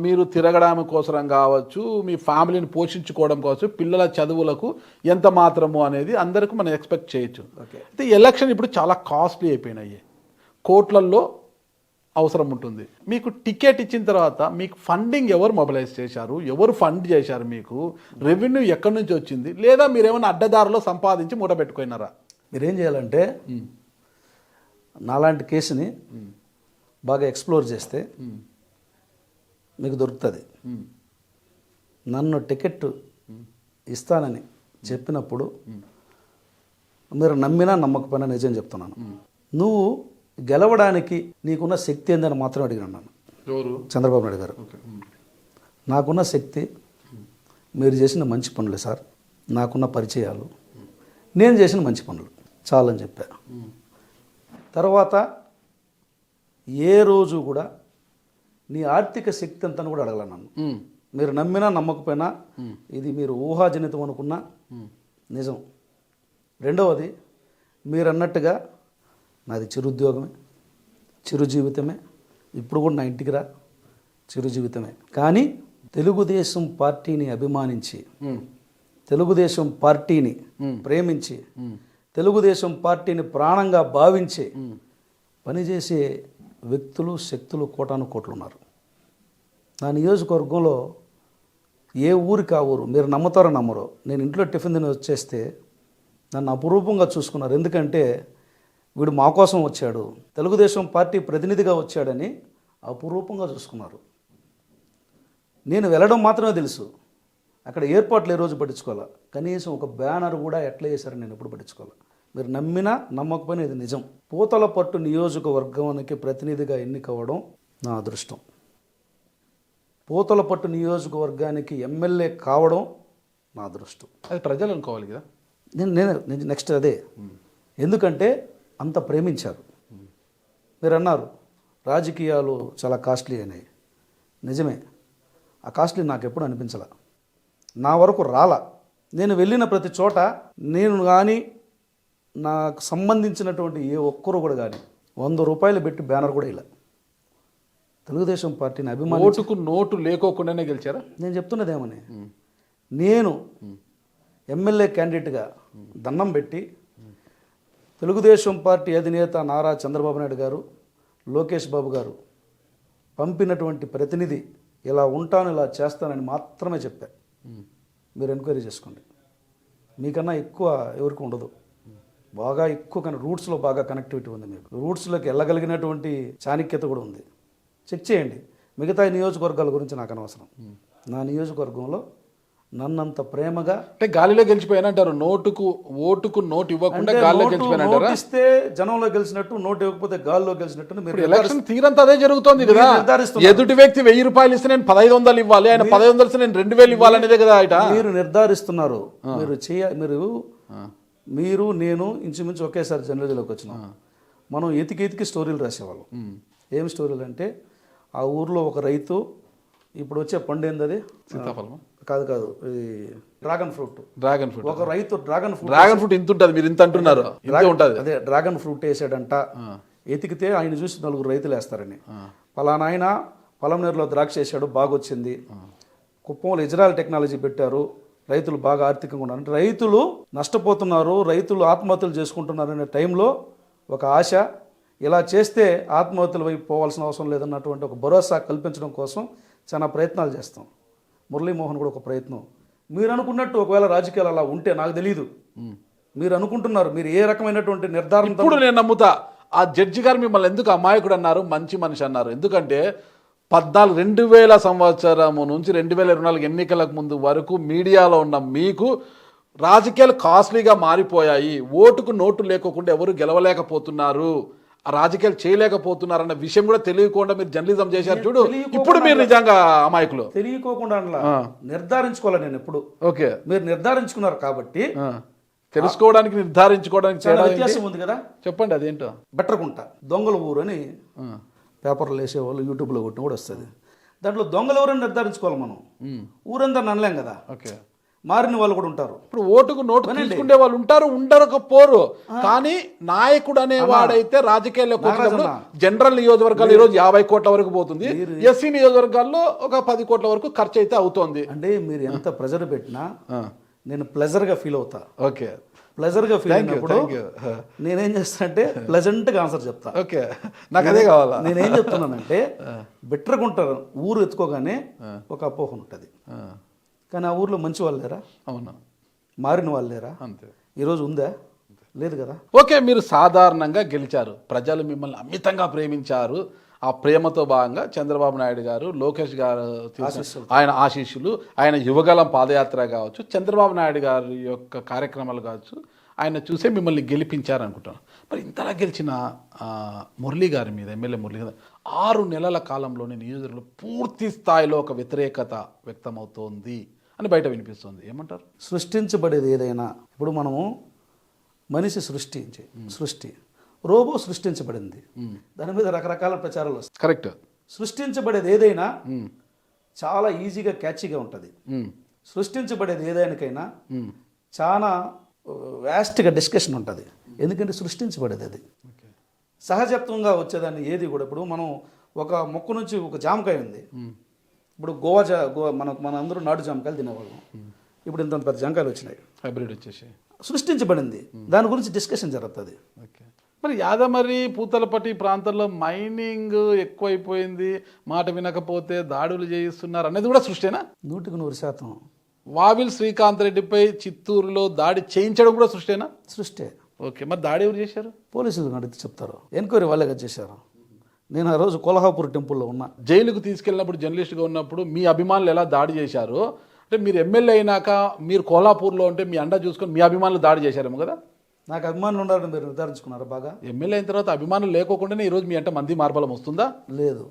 మీరు తిరగడం కోసం కావచ్చు, మీ ఫ్యామిలీని పోషించుకోవడం కావచ్చు, పిల్లల చదువులకు ఎంత మాత్రము అనేది అందరికీ మనం ఎక్స్పెక్ట్ చేయొచ్చు. అయితే ఎలక్షన్ ఇప్పుడు చాలా కాస్ట్లీ అయిపోయినాయి, కోట్లల్లో అవసరం ఉంటుంది. మీకు టికెట్ ఇచ్చిన తర్వాత మీకు ఫండింగ్ ఎవరు మొబిలైజ్ చేశారు, ఎవరు ఫండ్ చేశారు, మీకు రెవెన్యూ ఎక్కడి నుంచి వచ్చింది, లేదా మీరేమైనా అడ్డదారిలో సంపాదించి మూట పెట్టుకున్నారా? మీరేం చేయాలంటే నాలాంటి కేసుని బాగా ఎక్స్ప్లోర్ చేస్తే మీకు దొరుకుతుంది. నన్ను టికెట్ ఇస్తానని చెప్పినప్పుడు మీరు నమ్మినా నమ్మకపోయినా నిజం చెప్తున్నాను, నువ్వు గెలవడానికి నీకున్న శక్తి ఏందని మాత్రం అడిగినాను నన్ను. చంద్రబాబు నాయుడు గారు, నాకున్న శక్తి మీరు చేసిన మంచి పనులు సార్, నాకున్న పరిచయాలు, నేను చేసిన మంచి పనులు చాలని చెప్పా. తర్వాత ఏ రోజు కూడా నీ ఆర్థిక శక్తి అంతా కూడా అడగల నన్ను. మీరు నమ్మినా నమ్మకపోయినా ఇది మీరు ఊహాజనితం అనుకున్నా నిజం. రెండవది, మీరు అన్నట్టుగా నాది చిరుద్యోగమే, చిరు జీవితమే. ఇప్పుడు కూడా నా ఇంటికి రా, చిరు జీవితమే. కానీ తెలుగుదేశం పార్టీని అభిమానించి, తెలుగుదేశం పార్టీని ప్రేమించి, తెలుగుదేశం పార్టీని ప్రాణంగా భావించి పనిచేసే వ్యక్తులు, శక్తులు కోటాను కోట్లు ఉన్నారు. నా నియోజకవర్గంలో ఏ ఊరికి ఆ ఊరు, మీరు నమ్ముతారో నమ్మరో, నేను ఇంట్లో టిఫిన్ తిని వచ్చేస్తే నన్ను అపురూపంగా చూసుకున్నారు. ఎందుకంటే వీడు మా కోసం వచ్చాడు, తెలుగుదేశం పార్టీ ప్రతినిధిగా వచ్చాడని అపురూపంగా చూసుకున్నారు. నేను వెళ్ళడం మాత్రమే తెలుసు, అక్కడ ఏర్పాట్లు ఏ రోజు పట్టించుకోవాలా, కనీసం ఒక బ్యానర్ కూడా ఎట్లా చేశారని నేను ఎప్పుడు పట్టించుకోవాలి. మీరు నమ్మినా నమ్మకపోయినా ఇది నిజం. పూతలపట్టు నియోజకవర్గానికి ప్రతినిధిగా ఎన్నికవ్వడం నా అదృష్టం. పూతలపట్టు నియోజకవర్గానికి ఎమ్మెల్యే కావడం నా అదృష్టం. అది ప్రజలు అనుకోవాలి కదా. నేను నెక్స్ట్ అదే. ఎందుకంటే అంత ప్రేమించారు. మీరు అన్నారు రాజకీయాలు చాలా కాస్ట్లీ అయినాయి. నిజమే, ఆ కాస్ట్లీ నాకు ఎప్పుడు అనిపించలా, నా వరకు రాలా. నేను వెళ్ళిన ప్రతి చోట నేను కానీ నాకు సంబంధించినటువంటి ఏ ఒక్కరు కూడా కానీ 100 రూపాయలు పెట్టి బ్యానర్ కూడా ఇలా తెలుగుదేశం పార్టీని అభిమాని ఓటుకు నోటు లేకోకుండానే గెలిచారా? నేను చెప్తున్నదేమని, నేను ఎమ్మెల్యే క్యాండిడేట్గా దండం పెట్టి తెలుగుదేశం పార్టీ అధినేత నారా చంద్రబాబు నాయుడు గారు, లోకేష్ బాబు గారు పంపినటువంటి ప్రతినిధి ఇలా ఉంటాను ఇలా చేస్తానని మాత్రమే చెప్పా. మీరు ఎంక్వైరీ చేసుకోండి, మీకన్నా ఎక్కువ ఎవరికి ఉండదు. బాగా ఎక్కువ కానీ రూట్స్లో బాగా కనెక్టివిటీ ఉంది, మీకు రూట్స్లోకి వెళ్ళగలిగినటువంటి చాణక్యత కూడా ఉంది. చెక్ చేయండి. మిగతా నియోజకవర్గాల గురించి నాకు అనవసరం. నా నియోజకవర్గంలో నన్నంత ప్రేమగా అంటే గాలిలో గెలిచిపోయానంటారు. ఓటుకు నోటు ఇవ్వకుండా గాలిలో గెలిచిపోయానంటారా? ఇస్తే జనంలో గెలిచినట్టు, నోటు ఇవ్వకపోతే గాల్లో గెలిచినట్టు మీరు ఎలక్షన్ తీరంతా అదే జరుగుతోంది కదా. ఎదుటి వ్యక్తి 1000 రూపాయలు ఇస్తే నేను 1500 ఇవ్వాలి, ఆయన 1500 ఇస్తే నేను 2000 ఇవ్వాలనేదే కదా ఇట మీరు నిర్ధారిస్తున్నారు. మీరు నేను ఇంచుమించు ఒకేసారి జర్నలిజంలోకి వచ్చినాం. మనం ఎతికి స్టోరీలు రాసేవాళ్ళం. ఏం స్టోరీలు అంటే, ఆ ఊర్లో ఒక రైతు, ఇప్పుడు వచ్చే పండు ఏంది అది, సీతాఫలం కాదు ఇది డ్రాగన్ ఫ్రూట్. ఒక రైతు డ్రాగన్ ఫ్రూట్ ఇంత ఉంటుంది, మీరు ఇంత అంటున్నారు, అదే డ్రాగన్ ఫ్రూట్ వేసాడంట. ఎతికితే ఆయన చూసి 4 రైతులు వేస్తారని, పలానా ఆయన పొలంనేరులో ద్రాక్ష వేసాడు, బాగా వచ్చింది. కుప్పంలో ఇజ్రాయల్ టెక్నాలజీ పెట్టారు, రైతులు బాగా ఆర్థికంగా ఉన్నారు. అంటే రైతులు నష్టపోతున్నారు, రైతులు ఆత్మహత్యలు చేసుకుంటున్నారు అనే టైంలో ఒక ఆశ, ఇలా చేస్తే ఆత్మహత్యల వైపు పోవాల్సిన అవసరం లేదన్నటువంటి ఒక భరోసా కల్పించడం కోసం చాలా ప్రయత్నాలు చేస్తాం. మురళీమోహన్ కూడా ఒక ప్రయత్నం. మీరు అనుకున్నట్టు ఒకవేళ రాజకీయాలు అలా ఉంటే నాకు తెలియదు. మీరు అనుకుంటున్నారు, మీరు ఏ రకమైనటువంటి నిర్ధారణ. ఇప్పుడు నేను నమ్ముతా, ఆ జడ్జి గారు మిమ్మల్ని ఎందుకు అమాయకుడు అన్నారు, మంచి మనిషి అన్నారు? ఎందుకంటే 2000 సంవత్సరము నుంచి 2024 ఎన్నికలకు ముందు వరకు మీడియాలో ఉన్న మీకు రాజకీయాలు కాస్ట్లీగా మారిపోయాయి, ఓటుకు నోటు లేకోకుండా ఎవరు గెలవలేకపోతున్నారు, ఆ రాజకీయాలు చేయలేకపోతున్నారన్న విషయం కూడా తెలియకుండా మీరు జర్నలిజం చేశారు చూడు. ఇప్పుడు మీరు నిజంగా అమాయకులు. తెలియకోకుండా నిర్ధారించుకోవాలి. నేను ఎప్పుడు ఓకే, మీరు నిర్ధారించుకున్నారు కాబట్టి తెలుసుకోవడానికి నిర్ధారించుకోవడానికి చాలా వ్యత్యాసం ఉంది కదా. చెప్పండి అదేంటో. బెట్టరకుంట దొంగల ఊరు అని పేపర్లు వేసేవాళ్ళు, యూట్యూబ్లో కొట్టిన కూడా వస్తుంది. దాంట్లో దొంగలు ఎవరని నిర్ధారించుకోవాలి మనం. ఊరంతా అనలేం కదా. ఓకే, మారిన వాళ్ళు కూడా ఉంటారు. ఇప్పుడు ఓటుకు నోటు తీసుకునే వాళ్ళు ఉంటారు, ఉండకపోరు. కానీ నాయకుడు అనేవాడైతే రాజకీయాల్లోకి వచ్చినప్పుడు జనరల్ నియోజకవర్గాలు ఈరోజు 50 కోట్ల వరకు పోతుంది, ఎస్సీ నియోజకవర్గాల్లో ఒక 10 కోట్ల వరకు ఖర్చు అయితే అవుతోంది. అంటే మీరు ఎంత ప్రెజర్ పెట్టినా నేను ప్లెజర్గా ఫీల్ అవుతా. ఓకే, ప్లెజర్గా ఫీల్ అయినప్పుడు నేనేం చేస్తా అంటే ప్లెజెంట్గా ఆన్సర్ చెప్తా. ఓకే, నాకు అదే కావాలా. నేనేం చెప్తున్నానంటే, బెటర్గుంటారు ఊరు ఎత్తుకోగానే ఒక అపోహ ఉంటుంది. కానీ ఆ ఊర్లో మంచి వాళ్ళు లేరా? అవునా, మారిన వాళ్ళు లేరా? అంతే. ఈరోజు ఉందా? లేదు కదా. ఓకే, మీరు సాధారణంగా గెలిచారు, ప్రజలు మిమ్మల్ని అమితంగా ప్రేమించారు. ఆ ప్రేమతో భాగంగా చంద్రబాబు నాయుడు గారు, లోకేష్ గారు ఆయన ఆశీస్సులు, ఆయన యువగలం పాదయాత్ర కావచ్చు, చంద్రబాబు నాయుడు గారి యొక్క కార్యక్రమాలు కావచ్చు, ఆయన చూసే మిమ్మల్ని గెలిపించారు అనుకుంటాను. మరి ఇంతలా గెలిచిన మురళీ గారి మీద, ఎమ్మెల్యే మురళీ గారు 6 నెలల కాలంలోనే నియోజకవర్గంలో పూర్తి స్థాయిలో ఒక వ్యతిరేకత వ్యక్తమవుతోంది అని బయట వినిపిస్తుంది. ఏమంటారు? సృష్టించబడేది ఏదైనా, ఇప్పుడు మనము మనిషి సృష్టి, రోబో సృష్టించబడింది, దాని మీద రకరకాల ప్రచారాలు వస్తాయి. కరెక్ట్. సృష్టించబడేది ఏదైనా చాలా ఈజీగా క్యాచీగా ఉంటుంది. సృష్టించబడేది ఏదైనాకైనా చాలా వ్యాస్ట్గా డిస్కషన్ ఉంటుంది. ఎందుకంటే సృష్టించబడేది అది సహజత్వంగా వచ్చేదాన్ని ఏది కూడా. ఇప్పుడు మనం ఒక మొక్క నుంచి ఒక జామకాయ ఉంది, ఇప్పుడు మన అందరూ నాటు జామకాయలు తినేవాళ్ళం. ఇప్పుడు ఇంత పెద్ద జామకాయలు వచ్చినాయి, హైబ్రిడ్ వచ్చేసి సృష్టించబడింది, దాని గురించి డిస్కషన్ జరుగుతుంది. ఓకే, మరి యాదమరి పూతలపట్టి ప్రాంతాల్లో మైనింగ్ ఎక్కువైపోయింది, మాట వినకపోతే దాడులు చేయిస్తున్నారు అనేది కూడా సృష్టినా? 100% వావిల్ శ్రీకాంత్ రెడ్డిపై చిత్తూరులో దాడి చేయించడం కూడా సృష్టినా? సృష్టి. ఓకే, మరి దాడి ఎవరు చేశారు? పోలీసులు అడిగితే చెప్తారు. ఎంక్వైరీ వాళ్ళే కదా చేశారు. నేను ఆ రోజు కొల్హాపూర్ టెంపుల్లో ఉన్నా. జైలుకు తీసుకెళ్ళినప్పుడు జర్నలిస్ట్గా ఉన్నప్పుడు మీ అభిమానులు ఎలా దాడి చేశారు అంటే, మీరు ఎమ్మెల్యే అయినాక మీరు కోల్హాపూర్లో ఉంటే మీ అండ చూసుకొని మీ అభిమానులు దాడి చేశారేమో కదా? నాకు అభిమానులు ఉండాలని మీరు నిర్ధారించుకున్నారు బాగా. ఎమ్మెల్యే అయిన తర్వాత అభిమానులు లేకోకుండానే ఈరోజు మీ అంటే మంది మార్బలం వస్తుందా? లేదు.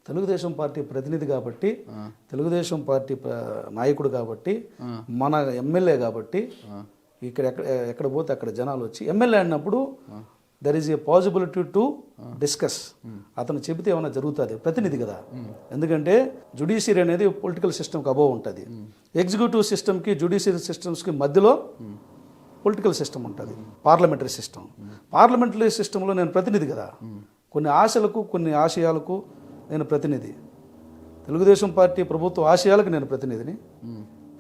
తెలుగుదేశం పార్టీ ప్రతినిధి కాబట్టి, తెలుగుదేశం పార్టీ నాయకుడు కాబట్టి, మన ఎమ్మెల్యే కాబట్టి, ఎక్కడ పోతే అక్కడ జనాలు వచ్చి ఎమ్మెల్యే అన్నప్పుడు there is a possibility to discuss. అతను చెబితే ఏమైనా జరుగుతుంది, ప్రతినిధి కదా. ఎందుకంటే జుడిషియరీ అనేది పొలిటికల్ సిస్టమ్కి అబోవ్ ఉంటుంది. ఎగ్జిక్యూటివ్ సిస్టమ్కి, జుడిషియరీ సిస్టమ్స్కి మధ్యలో పొలిటికల్ సిస్టమ్ ఉంటుంది, పార్లమెంటరీ సిస్టమ్. పార్లమెంటరీ సిస్టంలో నేను ప్రతినిధి కదా. కొన్ని ఆశలకు, కొన్ని ఆశయాలకు నేను ప్రతినిధి, తెలుగుదేశం పార్టీ ప్రభుత్వ ఆశయాలకు నేను ప్రతినిధిని,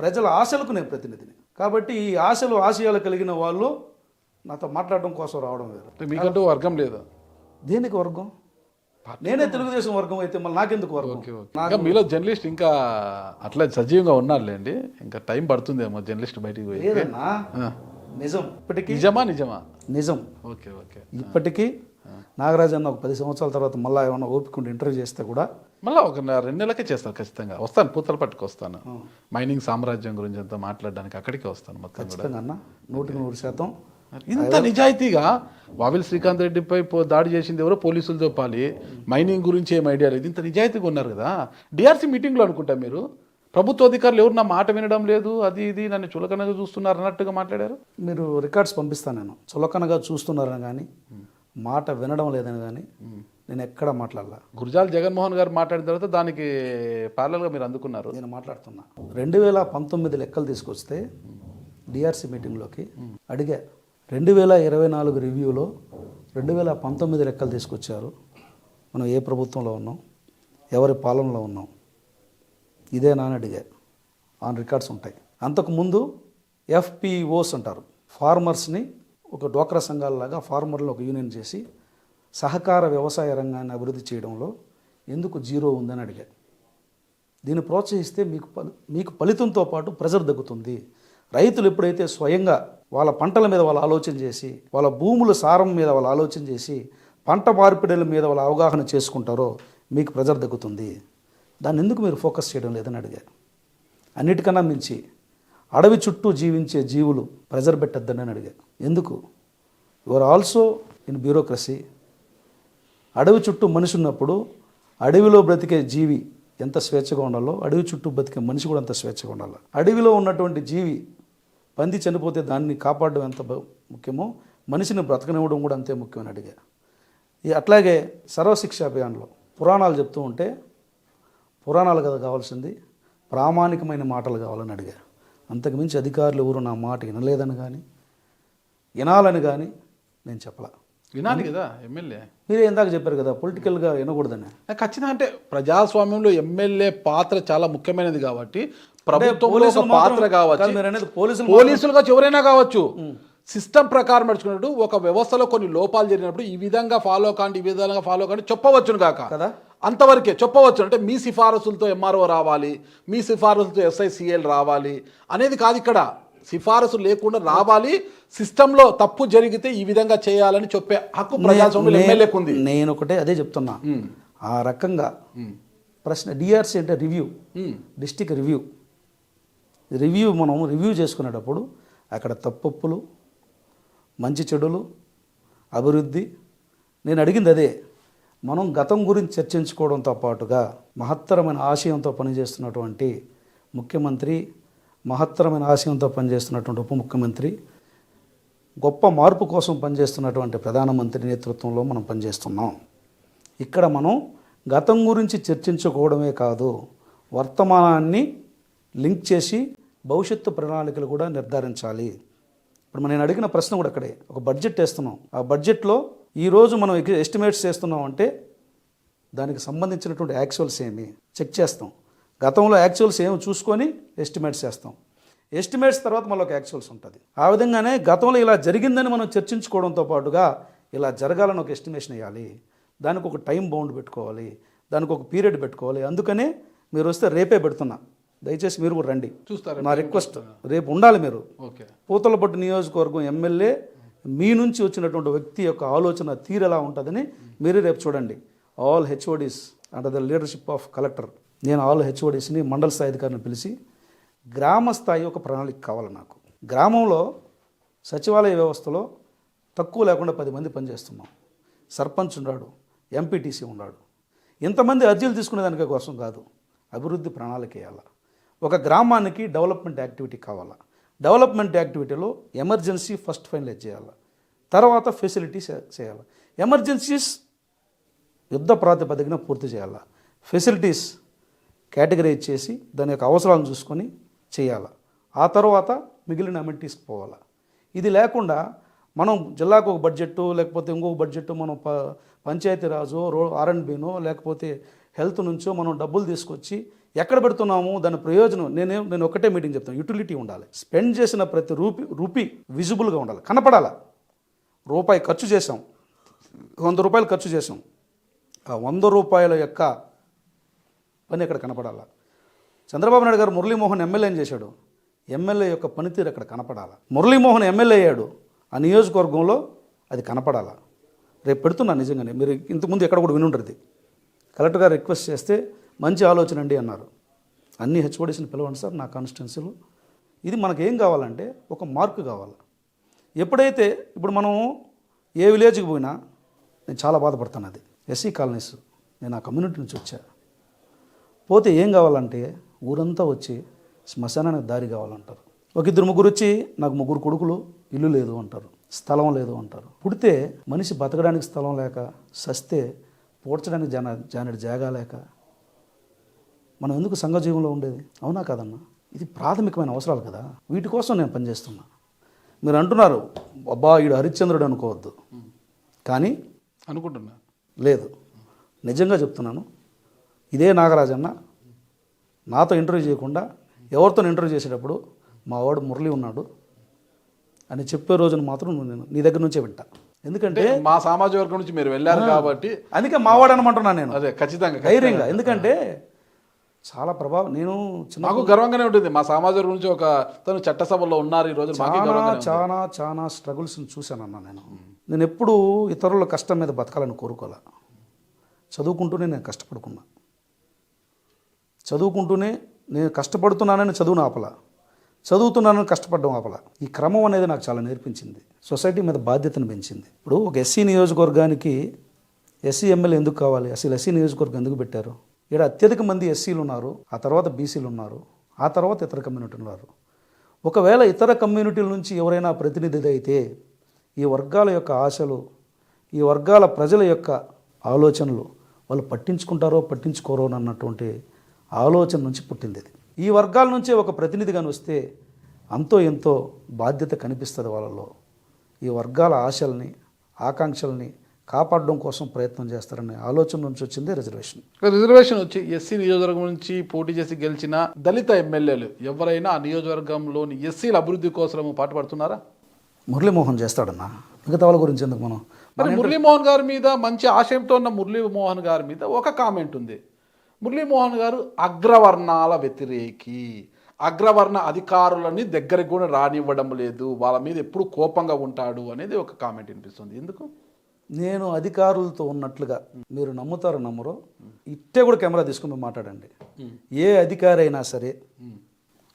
ప్రజల ఆశలకు నేను ప్రతినిధిని. కాబట్టి ఈ ఆశయాలు కలిగిన వాళ్ళు నాతో మాట్లాడడం కోసం రావడం వేరు. మీకంటూ వర్గం లేదు. దేనికి వర్గం? నేనే తెలుగుదేశం వర్గం అయితే మళ్ళీ నాకెందుకు వర్గం? ఇంకా మీలో జర్నలిస్ట్ ఇంకా అట్లా సజీవంగా ఉన్నారులేండి. ఇంకా టైం పడుతుందేమో జర్నలిస్ట్ బయటికి పోయి. లేదన్నా, నిజం. ఇప్పటికీ నిజమా నిజం. Okay okay. ఇప్పటికీ నాగరాజ్ అన్న ఒక 10 సంవత్సరాల తర్వాత మళ్ళీ ఏమన్నా ఓపికండి ఇంటర్వ్యూ చేస్తే కూడా మళ్ళీ ఒక 2 నెలలకే చేస్తాను ఖచ్చితంగా. వస్తాను, పూతల పట్టుకు వస్తాను. మైనింగ్ సామ్రాజ్యం గురించి అంతా మాట్లాడడానికి అక్కడికే వస్తాను మొత్తం కూడా. ఖచ్చితంగా అన్న 100% ఇంత నిజాయితీగా వావిల్ శ్రీకాంత్ రెడ్డిపై దాడి చేసింది ఎవరో పోలీసులు చెప్పాలి, మైనింగ్ గురించి ఏం ఐడియా లేదు. ఇంత నిజాయితీగా ఉన్నారు కదా. డిఆర్సీ మీటింగ్లో అనుకుంటా మీరు ప్రభుత్వ అధికారులు ఎవరు నా మాట వినడం లేదు, అది ఇది నన్ను చులకనగా చూస్తున్నారు అన్నట్టుగా మాట్లాడారు. మీరు రికార్డ్స్ పంపిస్తాను. నేను చులకనగా చూస్తున్నారని కానీ మాట వినడం లేదని కానీ నేను ఎక్కడ మాట్లాడాల. గురజాల జగన్మోహన్ గారు మాట్లాడిన తర్వాత దానికి ప్యారలల్గా మీరు అందుకున్నారు. నేను మాట్లాడుతున్నా 2019 లెక్కలు తీసుకొస్తే డిఆర్సీ మీటింగ్లోకి అడిగా. 2024 రివ్యూలో 2019 లెక్కలు తీసుకొచ్చారు. మనం ఏ ప్రభుత్వంలో ఉన్నాం, ఎవరి పాలనలో ఉన్నాం, ఇదే నాని అడిగా. ఆన్ రికార్డ్స్ ఉంటాయి. అంతకుముందు FPOs అంటారు, ఫార్మర్స్ని ఒక డ్వాక్రా సంఘాలలాగా ఫార్మర్లు ఒక యూనియన్ చేసి సహకార వ్యవసాయ రంగాన్ని అభివృద్ధి చేయడంలో ఎందుకు జీరో ఉందని అడిగా. దీన్ని ప్రోత్సహిస్తే మీకు ఫలితంతో పాటు ప్రెజర్ తగ్గుతుంది. రైతులు ఎప్పుడైతే స్వయంగా వాళ్ళ పంటల మీద వాళ్ళు ఆలోచన చేసి, వాళ్ళ భూముల సారం మీద వాళ్ళు ఆలోచన చేసి, పంట మార్పిడుల మీద వాళ్ళ అవగాహన చేసుకుంటారో మీకు ప్రెజర్ తగ్గుతుంది. దాన్ని ఎందుకు మీరు ఫోకస్ చేయడం లేదని అడిగారు. అన్నిటికన్నా మించి అడవి చుట్టూ జీవించే జీవులు ప్రెజర్ పెట్టద్దని అని అడిగారు. ఎందుకు? Your also in bureaucracy. అడవి చుట్టూ మనిషి ఉన్నప్పుడు అడవిలో బ్రతికే జీవి ఎంత స్వేచ్ఛగా ఉండాలో అడవి చుట్టూ బ్రతికే మనిషి కూడా అంత స్వేచ్ఛగా ఉండాలి. అడవిలో ఉన్నటువంటి జీవి పంది చనిపోతే దాన్ని కాపాడడం ఎంత ముఖ్యమో మనిషిని బ్రతకనివ్వడం కూడా అంతే ముఖ్యమని అడిగా. అట్లాగే సర్వశిక్ష అభియాన్లో పురాణాలు చెప్తూ ఉంటే పురాణాలు కదా కావాల్సింది, ప్రామాణికమైన మాటలు కావాలని అడిగా. అంతకుమించి అధికారులు ఎవరు నా మాట వినలేదని కానీ వినాలని కానీ నేను చెప్పలా. వినాలి కదా ఎమ్మెల్యే. మీరే ఇందాక చెప్పారు కదా పొలిటికల్గా వినకూడదని. ఖచ్చితంగా అంటే ప్రజాస్వామ్యంలో ఎమ్మెల్యే పాత్ర చాలా ముఖ్యమైనది కాబట్టి ప్రభుత్వంలో ఒక పాత్ర కావచ్చు, పోలీసులు కావచ్చు, ఎవరైనా కావచ్చు, సిస్టమ్ ప్రకారం నడుచుకున్నట్టు ఒక వ్యవస్థలో కొన్ని లోపాలు జరిగినప్పుడు ఈ విధంగా ఫాలో కాండి, ఈ విధంగా ఫాలో కాండి చెప్పవచ్చును కాక కదా, అంతవరకే చెప్పవచ్చు. అంటే మీ సిఫారసులతో MRO రావాలి, మీ సిఫారసులతో SICL రావాలి అనేది కాదు. ఇక్కడ సిఫారసు లేకుండా రావాలి, సిస్టంలో తప్పు జరిగితే ఈ విధంగా చేయాలని చెప్పే హక్కు ప్రజాస్వామ్యంలో ఎమ్మెల్యేకు ఉంది. నేను ఒకటే అదే చెప్తున్నా. ఆ రకంగా ప్రశ్న డిఆర్సీ అంటే రివ్యూ, డిస్ట్రిక్ట్ రివ్యూ మనం రివ్యూ చేసుకునేటప్పుడు అక్కడ తప్పొప్పులు, మంచి చెడులు, అభివృద్ధి, నేను అడిగింది అదే. మనం గతం గురించి చర్చించుకోవడంతో పాటుగా మహత్తరమైన ఆశయంతో పనిచేస్తున్నటువంటి ముఖ్యమంత్రి, మహత్తరమైన ఆశయంతో పనిచేస్తున్నటువంటి ఉప ముఖ్యమంత్రి, గొప్ప మార్పు కోసం పనిచేస్తున్నటువంటి ప్రధానమంత్రి నేతృత్వంలో మనం పనిచేస్తున్నాం. ఇక్కడ మనం గతం గురించి చర్చించుకోవడమే కాదు, వర్తమానాన్ని లింక్ చేసి భవిష్యత్తు ప్రణాళికలు కూడా నిర్ధారించాలి. ఇప్పుడు నేను అడిగిన ప్రశ్న కూడా అక్కడే. ఒక బడ్జెట్ వేస్తున్నాం, ఆ బడ్జెట్లో ఈరోజు మనం ఎస్టిమేట్స్ చేస్తున్నాం అంటే దానికి సంబంధించినటువంటి యాక్చువల్స్ ఏమి చెక్ చేస్తాం. గతంలో యాక్చువల్స్ ఏమి చూసుకొని ఎస్టిమేట్స్ చేస్తాం. ఎస్టిమేట్స్ తర్వాత మళ్ళీ ఒక యాక్చువల్స్ ఉంటుంది. ఆ విధంగానే గతంలో ఇలా జరిగిందని మనం చర్చించుకోవడంతో పాటుగా ఇలా జరగాలని ఒక ఎస్టిమేషన్ వేయాలి. దానికి ఒక టైం బౌండ్ పెట్టుకోవాలి, దానికి ఒక పీరియడ్ పెట్టుకోవాలి. అందుకనే మీరు వస్తే రేపే పెడుతున్నా, దయచేసి మీరు కూడా రండి. చూస్తారు నా రిక్వెస్ట్, రేపు ఉండాలి మీరు. ఓకే. పూతలపట్టు నియోజకవర్గం ఎమ్మెల్యే మీ నుంచి వచ్చినటువంటి వ్యక్తి యొక్క ఆలోచన తీరు ఎలా ఉంటుందని మీరు రేపు చూడండి. All HODs under the leadership of collector, నేను ఆల్ HODsని మండల స్థాయి అధికారిని పిలిచి గ్రామ స్థాయి ఒక ప్రణాళిక కావాలి నాకు. గ్రామంలో సచివాలయ వ్యవస్థలో తక్కువ లేకుండా 10 మంది పనిచేస్తున్నాం. సర్పంచ్ ఉన్నాడు, ఎంపీటీసీ ఉన్నాడు. ఇంతమంది అర్జీలు తీసుకునేదానికే కోసం కాదు, అభివృద్ధి ప్రణాళిక వేయాలి. ఒక గ్రామానికి డెవలప్మెంట్ యాక్టివిటీ కావాలా. డెవలప్మెంట్ యాక్టివిటీలో ఎమర్జెన్సీ ఫస్ట్ ఫైనలైజ్ చేయాలి, తర్వాత ఫెసిలిటీస్ చేయాలి. ఎమర్జెన్సీస్ యుద్ధ ప్రాతిపదికన పూర్తి చేయాలి, ఫెసిలిటీస్ కేటగరైజ్ చేసి దాని యొక్క అవసరాలను చూసుకొని చేయాలి. ఆ తర్వాత మిగిలిన అమెంటీస్కి పోవాలి. ఇది లేకుండా మనం జిల్లాకు ఒక బడ్జెట్టు లేకపోతే ఇంకొక బడ్జెట్టు మనం పంచాయతీరాజు R&Bనో లేకపోతే హెల్త్ నుంచో మనం డబ్బులు తీసుకొచ్చి ఎక్కడ పెడుతున్నాము దాని ప్రయోజనం నేను ఒకటే మీటింగ్ చెప్తాను, యూటిలిటీ ఉండాలి. స్పెండ్ చేసిన ప్రతి రూపీ విజిబుల్గా ఉండాలి, కనపడాలి. రూపాయి ఖర్చు చేసాం, 100 రూపాయలు ఖర్చు చేసాం, ఆ 100 రూపాయల యొక్క పని అక్కడ కనపడాలి. చంద్రబాబు నాయుడు గారు మురళీమోహన్ ఎమ్మెల్యే ఏం చేశాడు, ఎమ్మెల్యే యొక్క పనితీరు అక్కడ కనపడాలి. మురళీమోహన్ ఎమ్మెల్యే అయ్యాడు, ఆ నియోజకవర్గంలో అది కనపడాలా. రేపు పెడుతున్నాను నిజంగానే, మీరు ఇంతకుముందు ఎక్కడ కూడా వినుంటుంది. కలెక్టర్ గారు రిక్వెస్ట్ చేస్తే మంచి ఆలోచన అండి అన్నారు. అన్ని హెచ్ఓడిస్ని పిలవండి సార్ నా కాన్స్టిట్యున్సీలో. ఇది మనకేం కావాలంటే ఒక మార్కు కావాలి. ఎప్పుడైతే ఇప్పుడు మనం ఏ విలేజ్కి పోయినా నేను చాలా బాధపడతాను, అది ఎస్సీ కాలనీస్, నేను ఆ కమ్యూనిటీ నుంచి వచ్చా. పోతే ఏం కావాలంటే ఊరంతా వచ్చి శ్మశానానికి దారి కావాలంటారు. ఒక 2-3 వచ్చి నాకు 3 కొడుకులు, ఇల్లు లేదు అంటారు, స్థలం లేదు అంటారు. పుడితే మనిషి బతకడానికి స్థలం లేక, సస్తే పోడ్చడానికి జానెడు జాగా లేక మనం ఎందుకు సంఘజీవంలో ఉండేది? అవునా కాదన్నా? ఇది ప్రాథమికమైన అవసరాలు కదా, వీటి కోసం నేను పనిచేస్తున్నా. మీరు అంటున్నారు అబ్బా ఈడు హరిశ్చంద్రుడు అనుకోవద్దు, కానీ అనుకుంటున్నా లేదు, నిజంగా చెప్తున్నాను. ఇదే నాగరాజన్న నాతో ఇంటర్వ్యూ చేయకుండా ఎవరితో ఇంటర్వ్యూ చేసేటప్పుడు మా వాడు మురళి ఉన్నాడు అని చెప్పే రోజున మాత్రం నేను నీ దగ్గర నుంచే వింటా. ఎందుకంటే మా సామాజిక వర్గం నుంచి మీరు వెళ్ళారు కాబట్టి, అందుకే మావాడు అనమంటున్నాను నేను. అదే ఖచ్చితంగా ధైర్యంగా, ఎందుకంటే చాలా ప్రభావం. నేను నాకు గర్వంగానే ఉంటుంది, మా సామాజిక వర్గం నుంచి ఒక తను చట్టసభలో ఉన్నారు ఈ రోజు. చాలా స్ట్రగుల్స్ని చూశానన్నా నేను ఎప్పుడు ఇతరుల కష్టం మీద బతకాలని కోరుకోలే. చదువుకుంటూనే నేను కష్టపడుకున్నా, చదువుకుంటూనే నేను కష్టపడుతున్నానని చదువును ఆపల, చదువుతున్నానని కష్టపడడం ఆపల. ఈ క్రమం అనేది నాకు చాలా నేర్పించింది, సొసైటీ మీద బాధ్యతను పెంచింది. ఇప్పుడు ఒక ఎస్సీ నియోజకవర్గానికి ఎస్సీ ఎమ్మెల్యే ఎందుకు కావాలి, అసలు ఎస్సీ నియోజకవర్గం ఎందుకు పెట్టారు? ఇక్కడ అత్యధిక మంది ఎస్సీలు ఉన్నారు, ఆ తర్వాత బీసీలు ఉన్నారు, ఆ తర్వాత ఇతర కమ్యూనిటీలు ఉన్నారు. ఒకవేళ ఇతర కమ్యూనిటీల నుంచి ఎవరైనా ప్రతినిధి అయితే ఈ వర్గాల యొక్క ఆశలు, ఈ వర్గాల ప్రజల యొక్క ఆలోచనలు వాళ్ళు పట్టించుకుంటారో పట్టించుకోరో అన్నటువంటి ఆలోచన నుంచి పుట్టింది ఇది. ఈ వర్గాల నుంచే ఒక ప్రతినిధిగాని వస్తే అంతో ఎంతో బాధ్యత కనిపిస్తుంది వాళ్ళలో. ఈ వర్గాల ఆశల్ని, ఆకాంక్షల్ని కాపాడడం కోసం ప్రయత్నం చేస్తారనే ఆలోచన నుంచి వచ్చిందే రిజర్వేషన్. రిజర్వేషన్ వచ్చి ఎస్సీ నియోజకవర్గం నుంచి పోటీ చేసి గెలిచిన దళిత ఎమ్మెల్యేలు ఎవరైనా ఆ నియోజకవర్గంలోని ఎస్సీల అభివృద్ధి కోసం పాటుపడుతున్నారా? మురళీమోహన్ చేస్తాడన్నా, మిగతా వాళ్ళ గురించి ఎందుకు మనం. మరి మురళీమోహన్ గారి మీద, మంచి ఆశయంతో ఉన్న మురళీమోహన్ గారి మీద ఒక కామెంట్ ఉంది. మురళీమోహన్ గారు అగ్రవర్ణాల వ్యతిరేకి, అగ్రవర్ణ అధికారులని దగ్గరికి కూడా రానివ్వడం లేదు, వాళ్ళ మీద ఎప్పుడు కోపంగా ఉంటాడు అనేది ఒక కామెంట్ వినిపిస్తుంది. ఎందుకు? నేను అధికారులతో ఉన్నట్లుగా మీరు నమ్ముతారో నమ్మరో, ఇట్టే కూడా కెమెరా తీసుకుని మాట్లాడండి. ఏ అధికారి అయినా సరే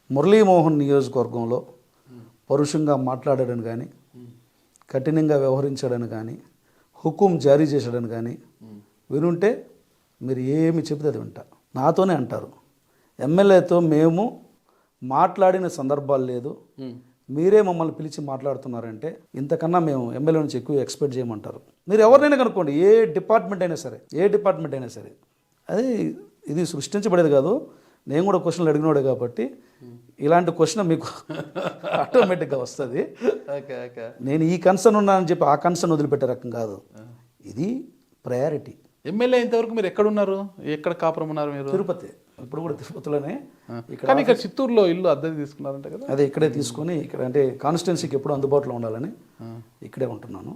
మురళీమోహన్ నియోజకవర్గంలో పరుషంగా మాట్లాడాడని కానీ, కఠినంగా వ్యవహరించాడని కానీ, హుకుం జారీ చేశాడని కానీ వినుంటే మీరు ఏమి చెబితే అది వింటా. నాతోనే అంటారు, ఎమ్మెల్యేతో మేము మాట్లాడిన సందర్భాలు లేదు, మీరే మమ్మల్ని పిలిచి మాట్లాడుతున్నారంటే ఇంతకన్నా మేము ఎమ్మెల్యే నుంచి ఎక్కువ ఎక్స్పెక్ట్ చేయమంటారు. మీరు ఎవరినైనా కనుక్కోండి, ఏ డిపార్ట్మెంట్ అయినా సరే. అది ఇది సృష్టించబడేది కాదు, నేను కూడా క్వశ్చన్లు అడిగినోడే కాబట్టి ఇలాంటి క్వశ్చన్ మీకు ఆటోమేటిక్గా వస్తుంది. నేను ఈ కన్సర్న్ ఉన్నానని చెప్పి ఆ కన్సర్న్ వదిలిపెట్టే రకం కాదు, ఇది ప్రయారిటీ. ఎమ్మెల్యే ఇంతవరకు మీరు ఎక్కడున్నారు, ఎక్కడ కాపురం ఉన్నారు మీరు? తిరుపతి. ఇప్పుడు కూడా తిరుపతిలోనే. ఇక్కడ చిత్తూరులో ఇల్లు అద్దెకి తీసుకున్నారంట కదా? అదే ఇక్కడే తీసుకొని, ఇక్కడ అంటే కాన్స్టిట్యున్సీకి ఎప్పుడు అందుబాటులో ఉండాలని ఇక్కడే ఉంటున్నాను.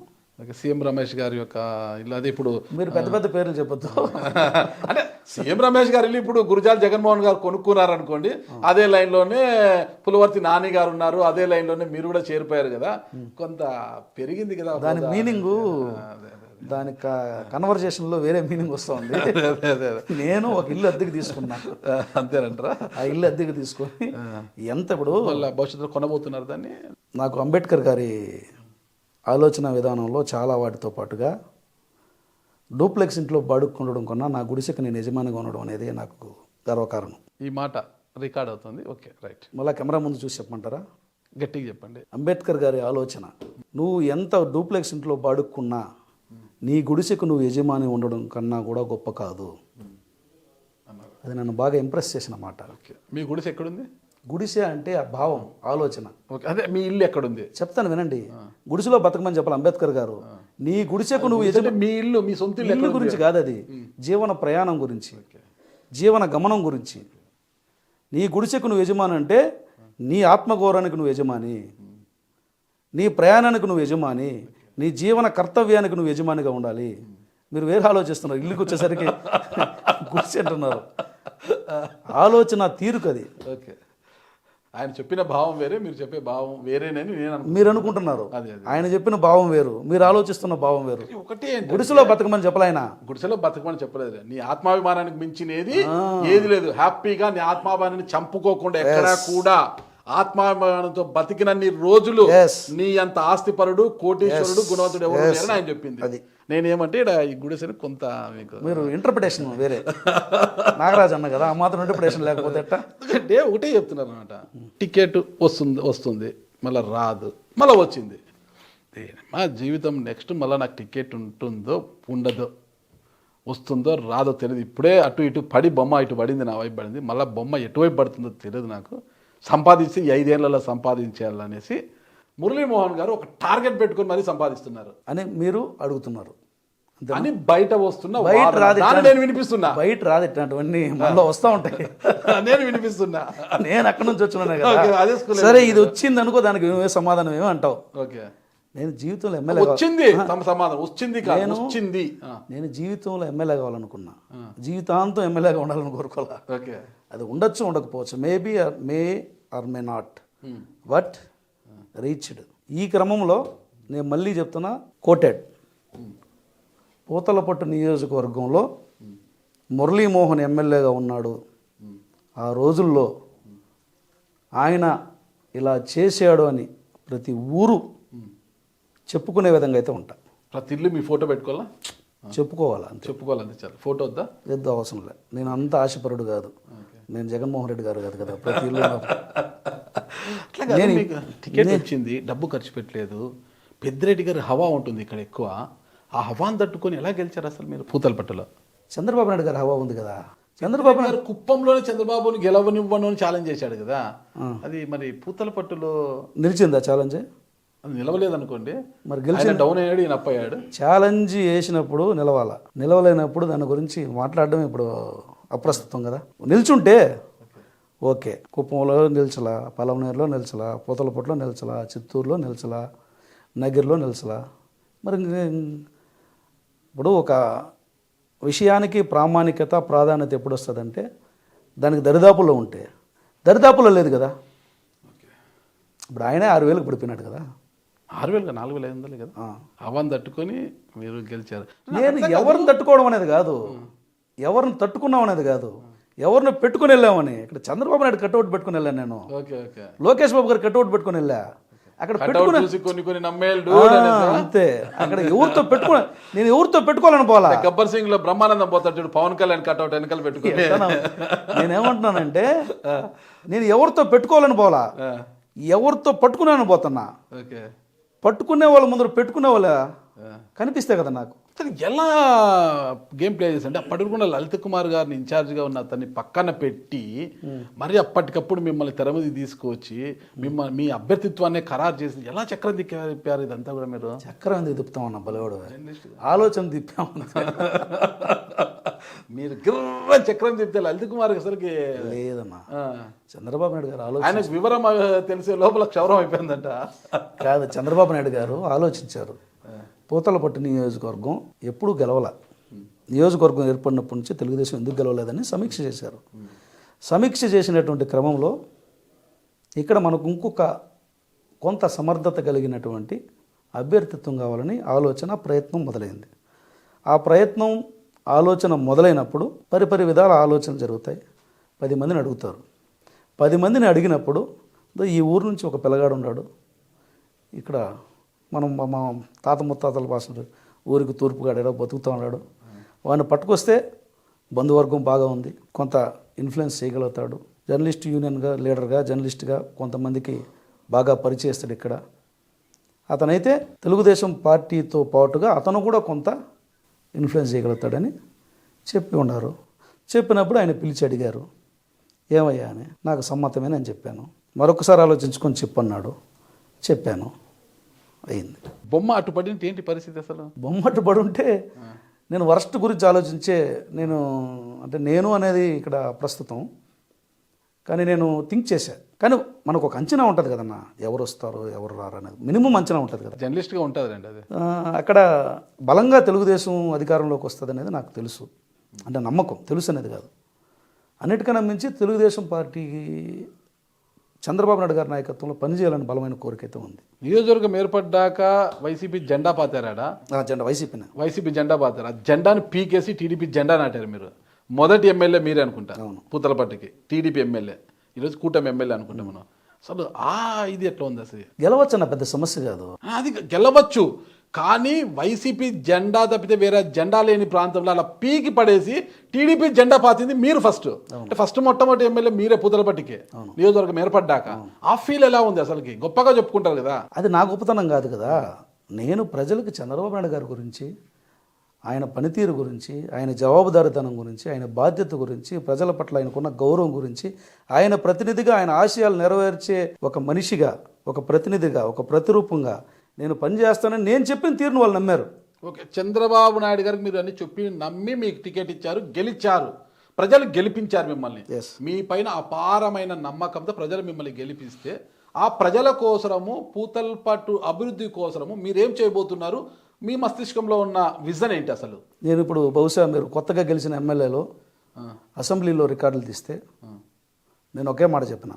సీఎం రమేష్ గారి యొక్క ఇల్లు అదే. ఇప్పుడు మీరు పెద్ద పెద్ద పేర్లు చెప్పొద్దు. అంటే సీఎం రమేష్ గారు ఇల్లు ఇప్పుడు గురజాల జగన్మోహన్ గారు కొనుక్కున్నారు అనుకోండి, అదే లైన్లోనే పులవర్తి నాని గారు ఉన్నారు, అదే లైన్లోనే మీరు కూడా చేరిపోయారు కదా, కొంత పెరిగింది కదా దాని మీనింగు. దాని కన్వర్జేషన్లో వేరే మీనింగ్ వస్తుంది. నేను ఒక ఇల్లు అద్దెకి తీసుకున్నా, అంతేనంటారా? ఆ ఇల్లు అద్దెకి తీసుకొని ఎంత ఇప్పుడు భవిష్యత్తులో కొనబోతున్నారు దాన్ని. నాకు అంబేద్కర్ గారి ఆలోచన విధానంలో చాలా వాటితో పాటుగా డూప్లెక్స్ ఇంట్లో బాడుకుండడం కన్నా నా గుడిసెకి నేను యజమానిగా ఉండడం అనేది నాకు గర్వకారణం. ఈ మాట రికార్డ్ అవుతుంది. Okay, right. మళ్ళీ కెమెరా ముందు చూసి చెప్పమంటారా? గట్టిగా చెప్పండి. అంబేద్కర్ గారి ఆలోచన, నువ్వు ఎంత డూప్లెక్స్ ఇంట్లో బాడుక్కున్నా నీ గుడిసెకు నువ్వు యజమాని ఉండడం కన్నా కూడా గొప్ప కాదు. అది నన్ను బాగా ఇంప్రెస్ చేసిన మాట. మీ గుడిసె ఎక్కడుంది? గుడిసె అంటే ఆ భావం, ఆలోచన. ఓకే, అదే మీ ఇల్లు ఎక్కడుంది? చెప్తాను వినండి. గుడిసెలో బతకమని చెప్పాలి అంబేద్కర్ గారు. నీ గుడిసెకు నువ్వు మీ ఇల్లు, మీ సొంత ఇల్లు ఇల్లు గురించి కాదు, అది జీవన ప్రయాణం గురించి, జీవన గమనం గురించి. నీ గుడిసెకు నువ్వు యజమాని అంటే నీ ఆత్మగౌరవానికి నువ్వు యజమాని, నీ ప్రయాణానికి నువ్వు యజమాని, నీ జీవన కర్తవ్యానికి నువ్వు యజమానిగా ఉండాలి. మీరు వేరే ఆలోచిస్తున్నారు, ఇల్లుకి వచ్చేసరికి గుడిసె అంటున్నారు. ఆలోచన తీరుకది. ఓకే, ఆయన చెప్పిన భావం వేరే, మీరు చెప్పే భావం వేరేనని నేను మీరు అనుకుంటున్నారు. ఆయన చెప్పిన భావం వేరు, మీరు ఆలోచిస్తున్న భావం వేరు. ఒకటే, గుడిసెలో బతకమని చెప్పలే ఆయన. గుడిసెలో బతకమని చెప్పలేదు. నీ ఆత్మాభిమానానికి మించినది ఏది లేదు. హ్యాపీగా నీ ఆత్మాభిమానాన్ని చంపుకోకుండా ఎక్కడా కూడా ఆత్మాభిమానంతో బతికినన్ని రోజులు నీ అంత ఆస్తిపరుడు, కోటీశ్వరుడు, గుణవంతుడు ఎవరు లేరని ఆయన చెప్పింది. అది నేనేమంటే ఈ గుడిసెని కొంత మీకు మీరు ఇంటర్ప్రిటేషన్ వేరే. నాగరాజు అన్న కదా, ఆ మాత్రం ఇంటర్ప్రిటేషన్ లేకపోతే ఎందుకంటే ఒకటే చెప్తున్నారు అనమాట. టికెట్ వస్తుంది మళ్ళీ రాదు, మళ్ళీ వచ్చింది. మా జీవితం నెక్స్ట్ మళ్ళీ నాకు టికెట్ ఉంటుందో ఉండదో, వస్తుందో రాదో తెలియదు. ఇప్పుడే అటు ఇటు పడి బొమ్మ ఇటు పడింది, నా వైపు పడింది. మళ్ళీ బొమ్మ ఎటువైపు పడుతుందో తెలియదు నాకు. సంపాదించి 5 ఏళ్లలో సంపాదించాలనేసి మురళీమోహన్ గారు ఒక టార్గెట్ పెట్టుకుని మరీ సంపాదిస్తున్నారు అని మీరు అడుగుతున్నారు. అని బయట వస్తున్నా, బయట రాదు, నేను వినిపిస్తున్నా. బయట రాదు, ఇట్లాంటివన్నీ మనలో వస్తూ ఉంటాయి. నేను వినిపిస్తున్నా, నేను అక్కడి నుంచి వచ్చినాను కదా. సరే, ఇది వచ్చింది అనుకో, దానికి సమాధానం ఏమో అంటావు. ఓకే, నేను జీవితంలో ఎమ్మెల్యే వచ్చింది, తమ సమాధానం వచ్చింది, నేను జీవితంలో ఎమ్మెల్యే కావాలనుకున్నా, జీవితాంతం ఎమ్మెల్యేగా ఉండాలని కోరుకోవాలా. ఓకే, అది ఉండొచ్చు, ఉండకపోవచ్చు, may or may not, but reached. ఈ క్రమంలో నేను మళ్ళీ చెప్తున్నా, కోటెడ్ పూతలపట్టు నియోజకవర్గంలో మురళీమోహన్ ఎమ్మెల్యేగా ఉన్నాడు. ఆ రోజుల్లో ఆయన ఇలా చేశాడు అని ప్రతి ఊరు చెప్పుకునే విధంగా అయితే ఉంటా. ప్రతి ఇల్లు మీ ఫోటో పెట్టుకోవాలా, చెప్పుకోవాలంతే చాలు. ఫోటో వద్దా? వద్దు, అవసరం లేదు. నేను అంత ఆశపరుడు కాదు, నేను జగన్మోహన్ రెడ్డి గారు కాదు కదా. ప్రతి ఇల్లు టికెట్ వచ్చింది, డబ్బు ఖర్చు పెట్టలేదు. పెద్దిరెడ్డి గారి హవా ఉంటుంది ఇక్కడ ఎక్కువ. ఆ హవాను తట్టుకొని ఎలా గెలిచారు అసలు మీరు పూతలపట్టులో? చంద్రబాబు నాయుడు గారు హవా ఉంది కదా. చంద్రబాబు గారు కుప్పంలోనే చంద్రబాబుని గెలవనివ్వను అని ఛాలెంజ్ చేశాడు కదా. అది మరి పూతలపట్టులో నిలిచిందా ఛాలెంజ్? అది నిలవలేదనుకోండి, మరి గెలిచి డౌన్ అయ్యాడు, ఈయన అప్ అయ్యాడు. ఛాలెంజ్ వేసినప్పుడు నిలవాలా, నిలవలేనప్పుడు దాని గురించి మాట్లాడడం ఇప్పుడు అప్రస్తుతం కదా. నిల్చుంటే ఓకే, కుప్పంలో నిల్చలా, పలమనేరులో నిల్చలా, పూతలపట్టులో నిల్చలా, చిత్తూరులో నిల్చలా, నగిరిలో నిల్చలా. మరి ఇప్పుడు ఒక విషయానికి ప్రామాణికత, ప్రాధాన్యత ఎప్పుడు వస్తుందంటే దానికి దరిదాపుల్లో ఉంటే, దరిదాపుల్లో లేదు కదా. ఇప్పుడు ఆయనే 6,000కి పడిపోయినాడు కదా. 6,000 4,500 కదా. హవాను తట్టుకొని మీరు గెలిచారు. నేను ఎవరిని తట్టుకోవడం అనేది కాదు, ఎవరిని తట్టుకున్నాం అనేది కాదు, ఎవరిని పెట్టుకుని వెళ్ళామని. ఇక్కడ చంద్రబాబు నాయుడు కట్అవుట్ పెట్టుకుని వెళ్ళాను నేను. లోకేష్ బాబు గారు కట్అవుట్ పెట్టుకుని వెళ్ళా. అక్కడ అంతే. అక్కడ ఎవరితో పెట్టుకున్నా, నేను ఎవరితో పెట్టుకోవాలని పోలా. గబ్బర్ సింగ్ లో బ్రహ్మానందం పోతాడు చూడు, పవన్ కళ్యాణ్ కట్అవుట్ వెనకాల పెట్టుకుని. నేనేమంటున్నానంటే, నేను ఎవరితో పెట్టుకోవాలని పోలా, ఎవరితో పట్టుకున్నాను పోతున్నా. పట్టుకునే వాళ్ళ ముందర పెట్టుకునే వాళ్ళ కనిపిస్తే కదా నాకు. ఎలా గేమ్ ప్లే చేసి అంటే అప్పటికుండా లలిత్ కుమార్ గారిని ఇన్ఛార్జ్గా ఉన్న అతన్ని పక్కన పెట్టి మరి అప్పటికప్పుడు మిమ్మల్ని తెర మీద తీసుకొచ్చి మీ అభ్యర్థిత్వాన్ని ఖరారు చేసి ఎలా చక్రం తిప్పారు? ఇదంతా కూడా మీరు చక్రం ఎందుకు తిప్పుతామన్నా బలవాడు, ఆలోచన తిప్పామన్నా. మీరు గిర్ర చక్రం తిప్పితే లలిత్ కుమార్ అసలుకి లేదమ్మా. చంద్రబాబు నాయుడు గారు ఆలోచన, ఆయనకు వివరం తెలిసే లోపల క్షౌరం అయిపోయిందంట. కాదు, చంద్రబాబు నాయుడు గారు ఆలోచించారు. పూతలపట్టు నియోజకవర్గం ఎప్పుడూ గెలవాల, నియోజకవర్గం ఏర్పడినప్పటి నుంచి తెలుగుదేశం ఎందుకు గెలవలేదని సమీక్ష చేశారు. సమీక్ష చేసినటువంటి క్రమంలో ఇక్కడ మనకు ఇంకొక కొంత సమర్థత కలిగినటువంటి అభ్యర్థిత్వం కావాలని ప్రయత్నం మొదలైంది. ఆ ప్రయత్నం ఆలోచన మొదలైనప్పుడు పరిపరి విధాల ఆలోచన జరుగుతాయి. 10 మందిని అడుగుతారు. 10 మందిని అడిగినప్పుడు ఈ ఊరు నుంచి ఒక పిల్లగాడు ఉన్నాడు, ఇక్కడ మనం మా తాత ముత్తాతల భాష ఊరికి తూర్పుగాడేడో బతుకుతూ ఉన్నాడు, వాడిని పట్టుకొస్తే బంధువర్గం బాగా ఉంది, కొంత ఇన్ఫ్లుయెన్స్ చేయగలుగుతాడు, జర్నలిస్ట్ యూనియన్గా లీడర్గా జర్నలిస్ట్గా కొంతమందికి బాగా పరిచయిస్తాడు ఇక్కడ, అతనైతే తెలుగుదేశం పార్టీతో పాటుగా అతను కూడా కొంత ఇన్ఫ్లుయెన్స్ చేయగలుగుతాడని చెప్పి ఉన్నారు. చెప్పినప్పుడు ఆయన పిలిచి అడిగారు, ఏమయ్యా అని నాకు సమ్మతమే నేను చెప్పాను. మరొకసారి ఆలోచించుకొని చెప్పన్నాడు, చెప్పాను, అయింది. బొమ్మ అట్టుపడింటే ఏంటి పరిస్థితి అసలు? బొమ్మట్టు పడుంటే నేను వరస్ట్ గురించి ఆలోచించే నేను అనేది ఇక్కడ ప్రస్తుతం, కానీ నేను థింక్ చేశా. కానీ మనకు ఒక అంచనా ఉంటుంది కదన్నా, ఎవరు వస్తారు ఎవరు రారు అనేది మినిమం అంచనా ఉంటుంది కదా. జర్నలిస్ట్గా ఉంటుందండి అది. అక్కడ బలంగా తెలుగుదేశం అధికారంలోకి వస్తుంది అనేది నాకు తెలుసు, అంటే నమ్మకం, తెలుసు అనేది కాదు. అన్నిటికన్నా మించి తెలుగుదేశం పార్టీకి చంద్రబాబు నాయుడు గారి నాయకత్వంలో పనిచేయాలని బలమైన కోరిక అయితే ఉంది. నియోజకవర్గం ఏర్పడ్డాక వైసీపీ జెండా పాతారాడా? జెండా వైసీపీ జెండా పాతారు. ఆ జెండాను పీకేసి టీడీపీ జెండా నాటారు మీరు. మొదటి ఎమ్మెల్యే మీరే అనుకుంటా, పూతలపట్టికి టీడీపీ ఎమ్మెల్యే, ఈరోజు కూటమి ఎమ్మెల్యే అనుకుంటాం మనం. అసలు ఇది ఎట్లా ఉంది అసలు? గెలవచ్చు అన్న పెద్ద సమస్య కాదు, అది గెలవచ్చు. కానీ వైసీపీ జెండా తప్పితే వేరే జెండా లేని ప్రాంతంలో అలా పీకి పడేసి టీడీపీ జెండా పాతింది మీరు ఫస్ట్. అంటే ఫస్ట్ మొట్టమొదటి ఎమ్మెల్యే మీరే పూతలపట్టికి నియోజకవర్గం ఏర్పడ్డాక. ఆ ఫీల్ ఎలా ఉంది అసలుకి? గొప్పగా చెప్పుకుంటారు కదా. అది నా గొప్పతనం కాదు కదా. నేను ప్రజలకు చంద్రబాబు నాయుడు గారి గురించి, ఆయన పనితీరు గురించి, ఆయన జవాబుదారీతనం గురించి, ఆయన బాధ్యత గురించి, ప్రజల పట్ల ఆయనకున్న గౌరవం గురించి, ఆయన ప్రతినిధిగా, ఆయన ఆశయాలు నెరవేర్చే ఒక మనిషిగా, ఒక ప్రతినిధిగా, ఒక ప్రతిరూపంగా నేను పనిచేస్తానని నేను చెప్పిన తీరును వాళ్ళు నమ్మారు. ఓకే, చంద్రబాబు నాయుడు గారికి మీరు అన్ని చెప్పి నమ్మి మీకు టికెట్ ఇచ్చారు, గెలిచారు, ప్రజలు గెలిపించారు మిమ్మల్ని. మీ పైన అపారమైన నమ్మకంతో ప్రజలు మిమ్మల్ని గెలిపిస్తే ఆ ప్రజల కోసము, పూతల్పట్టు అభివృద్ధి కోసము మీరేం చేయబోతున్నారు? మీ మస్తిష్కంలో ఉన్న విజన్ ఏంటి అసలు? నేను ఇప్పుడు బహుశా మీరు కొత్తగా గెలిచిన ఎమ్మెల్యేలో అసెంబ్లీలో రికార్డులు తీస్తే నేను ఒకే మాట చెప్పిన,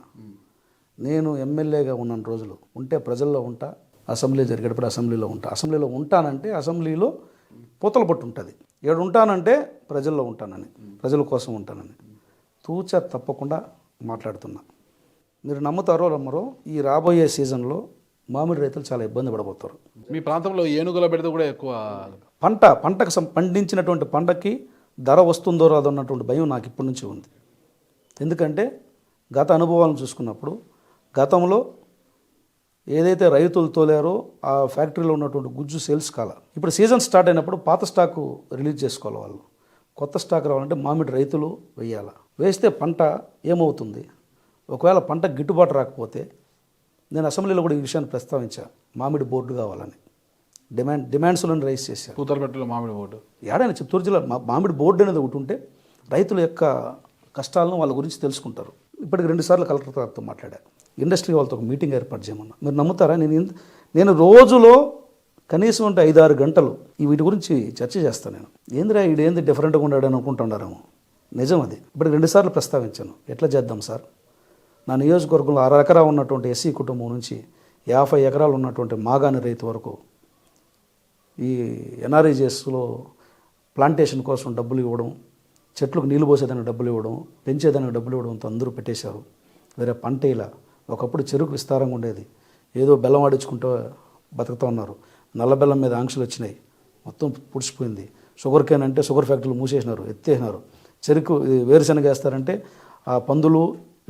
నేను ఎమ్మెల్యేగా ఉన్న రోజులు ఉంటే ప్రజల్లో ఉంటా, అసెంబ్లీ జరిగేటప్పుడు అసెంబ్లీలో ఉంటా. అసెంబ్లీలో ఉంటానంటే అసెంబ్లీలో పూతలపట్టు ఉంటుంది, ఏడు ఉంటానంటే ప్రజల్లో ఉంటానని, ప్రజల కోసం ఉంటానని తూచా తప్పకుండా మాట్లాడుతున్నా. మీరు నమ్ముతారో నమ్మరో, ఈ రాబోయే సీజన్లో మామిడి రైతులు చాలా ఇబ్బంది పడబోతారు. మీ ప్రాంతంలో ఏనుగుల బెడద కూడా ఎక్కువ. పంటకు పండించినటువంటి పంటకి ధర వస్తుందో రాదో అన్నటువంటి భయం నాకు ఇప్పటి నుంచి ఉంది. ఎందుకంటే గత అనుభవాలను చూసుకున్నప్పుడు గతంలో ఏదైతే రైతులు తోలారో ఆ ఫ్యాక్టరీలో ఉన్నటువంటి గుజ్జు సేల్స్ కాల. ఇప్పుడు సీజన్ స్టార్ట్ అయినప్పుడు పాత స్టాకు రిలీజ్ చేసుకోవాలి వాళ్ళు. కొత్త స్టాక్ రావాలంటే మామిడి రైతులు వేయాలి. వేస్తే పంట ఏమవుతుంది? ఒకవేళ పంట గిట్టుబాటు రాకపోతే, నేను అసెంబ్లీలో కూడా ఈ విషయాన్ని ప్రస్తావించాను, మామిడి బోర్డు కావాలని డిమాండ్స్లను రైజ్ చేశారు. పూతలపట్టులో మామిడి బోర్డు ఏడైనా చిత్తూరు జిల్లా మామిడి బోర్డు అనేది ఒకటి ఉంటే రైతుల యొక్క కష్టాలను వాళ్ళ గురించి తెలుసుకుంటారు. ఇప్పటికి 2 సార్లు కలెక్టర్ గారితో మాట్లాడా, ఇండస్ట్రీ వాళ్ళతో ఒక మీటింగ్ ఏర్పాటు చేయమన్నా. మీరు నమ్ముతారా, నేను రోజులో కనీసం అంటే 5-6 గంటలు వీటి గురించి చర్చ చేస్తాను. నేను ఏంది డిఫరెంట్గా ఉన్నాడని అనుకుంటున్నారేమో, నిజం అది. ఇప్పటికి 2 సార్లు ప్రస్తావించాను, ఎట్లా చేద్దాం సార్, నా నియోజకవర్గంలో 6 ఎకరాలు ఉన్నటువంటి ఎస్సీ కుటుంబం నుంచి 50 ఎకరాలు ఉన్నటువంటి మాగాని రైతు వరకు ఈ ఎన్ఆర్ఈజిఎస్లో ప్లాంటేషన్ కోసం డబ్బులు ఇవ్వడం, చెట్లకు నీళ్ళు పోసేదానికి డబ్బులు ఇవ్వడం, పెంచేదానికి డబ్బులు ఇవ్వడంతో అందరూ పెట్టేశారు. వేరే పంట ఇలా. ఒకప్పుడు చెరుకు విస్తారంగా ఉండేది, ఏదో బెల్లం ఆడించుకుంటూ బతుకుతూ ఉన్నారు. నల్ల బెల్లం మీద ఆంక్షలు వచ్చినాయి, మొత్తం పుడిచిపోయింది. షుగర్ కేన్ అంటే షుగర్ ఫ్యాక్టరీలు మూసేసినారు, ఎత్తేసినారు. చెరుకు వేరుశనగ వేస్తారంటే ఆ పందులు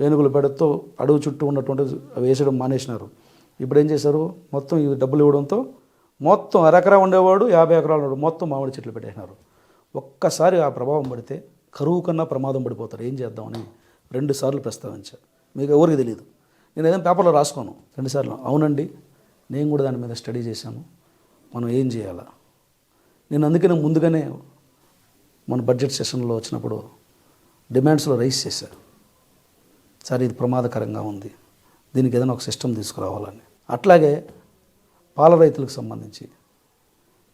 ఏనుగులు పెడతో అడవి చుట్టూ ఉన్నటువంటి వేసడం మానేసినారు. ఇప్పుడు ఏం చేశారు, మొత్తం ఈ డబ్బులు ఇవ్వడంతో మొత్తం 1 ఎకరా ఉండేవాడు 50 ఎకరాలు ఉన్నాడు, మొత్తం మామిడి చెట్లు పెట్టేసినారు. ఒక్కసారి ఆ ప్రభావం పడితే కరువు కన్నా ప్రమాదం పడిపోతారు. ఏం చేద్దామని 2 సార్లు ప్రస్తావించాను. మీకు ఎవరికి తెలియదు, నేను ఏదైనా పేపర్లో రాసుకోను. 2 సార్లు అవునండి, నేను కూడా దాని మీద స్టడీ చేశాను, మనం ఏం చేయాలా. నేను అందుకనే ముందుగానే మన బడ్జెట్ సెషన్లో వచ్చినప్పుడు డిమాండ్స్లో రైజ్ చేశాను, సార్ ఇది ప్రమాదకరంగా ఉంది, దీనికి ఏదైనా ఒక సిస్టమ్ తీసుకురావాలని. అట్లాగే పాల రైతులకు సంబంధించి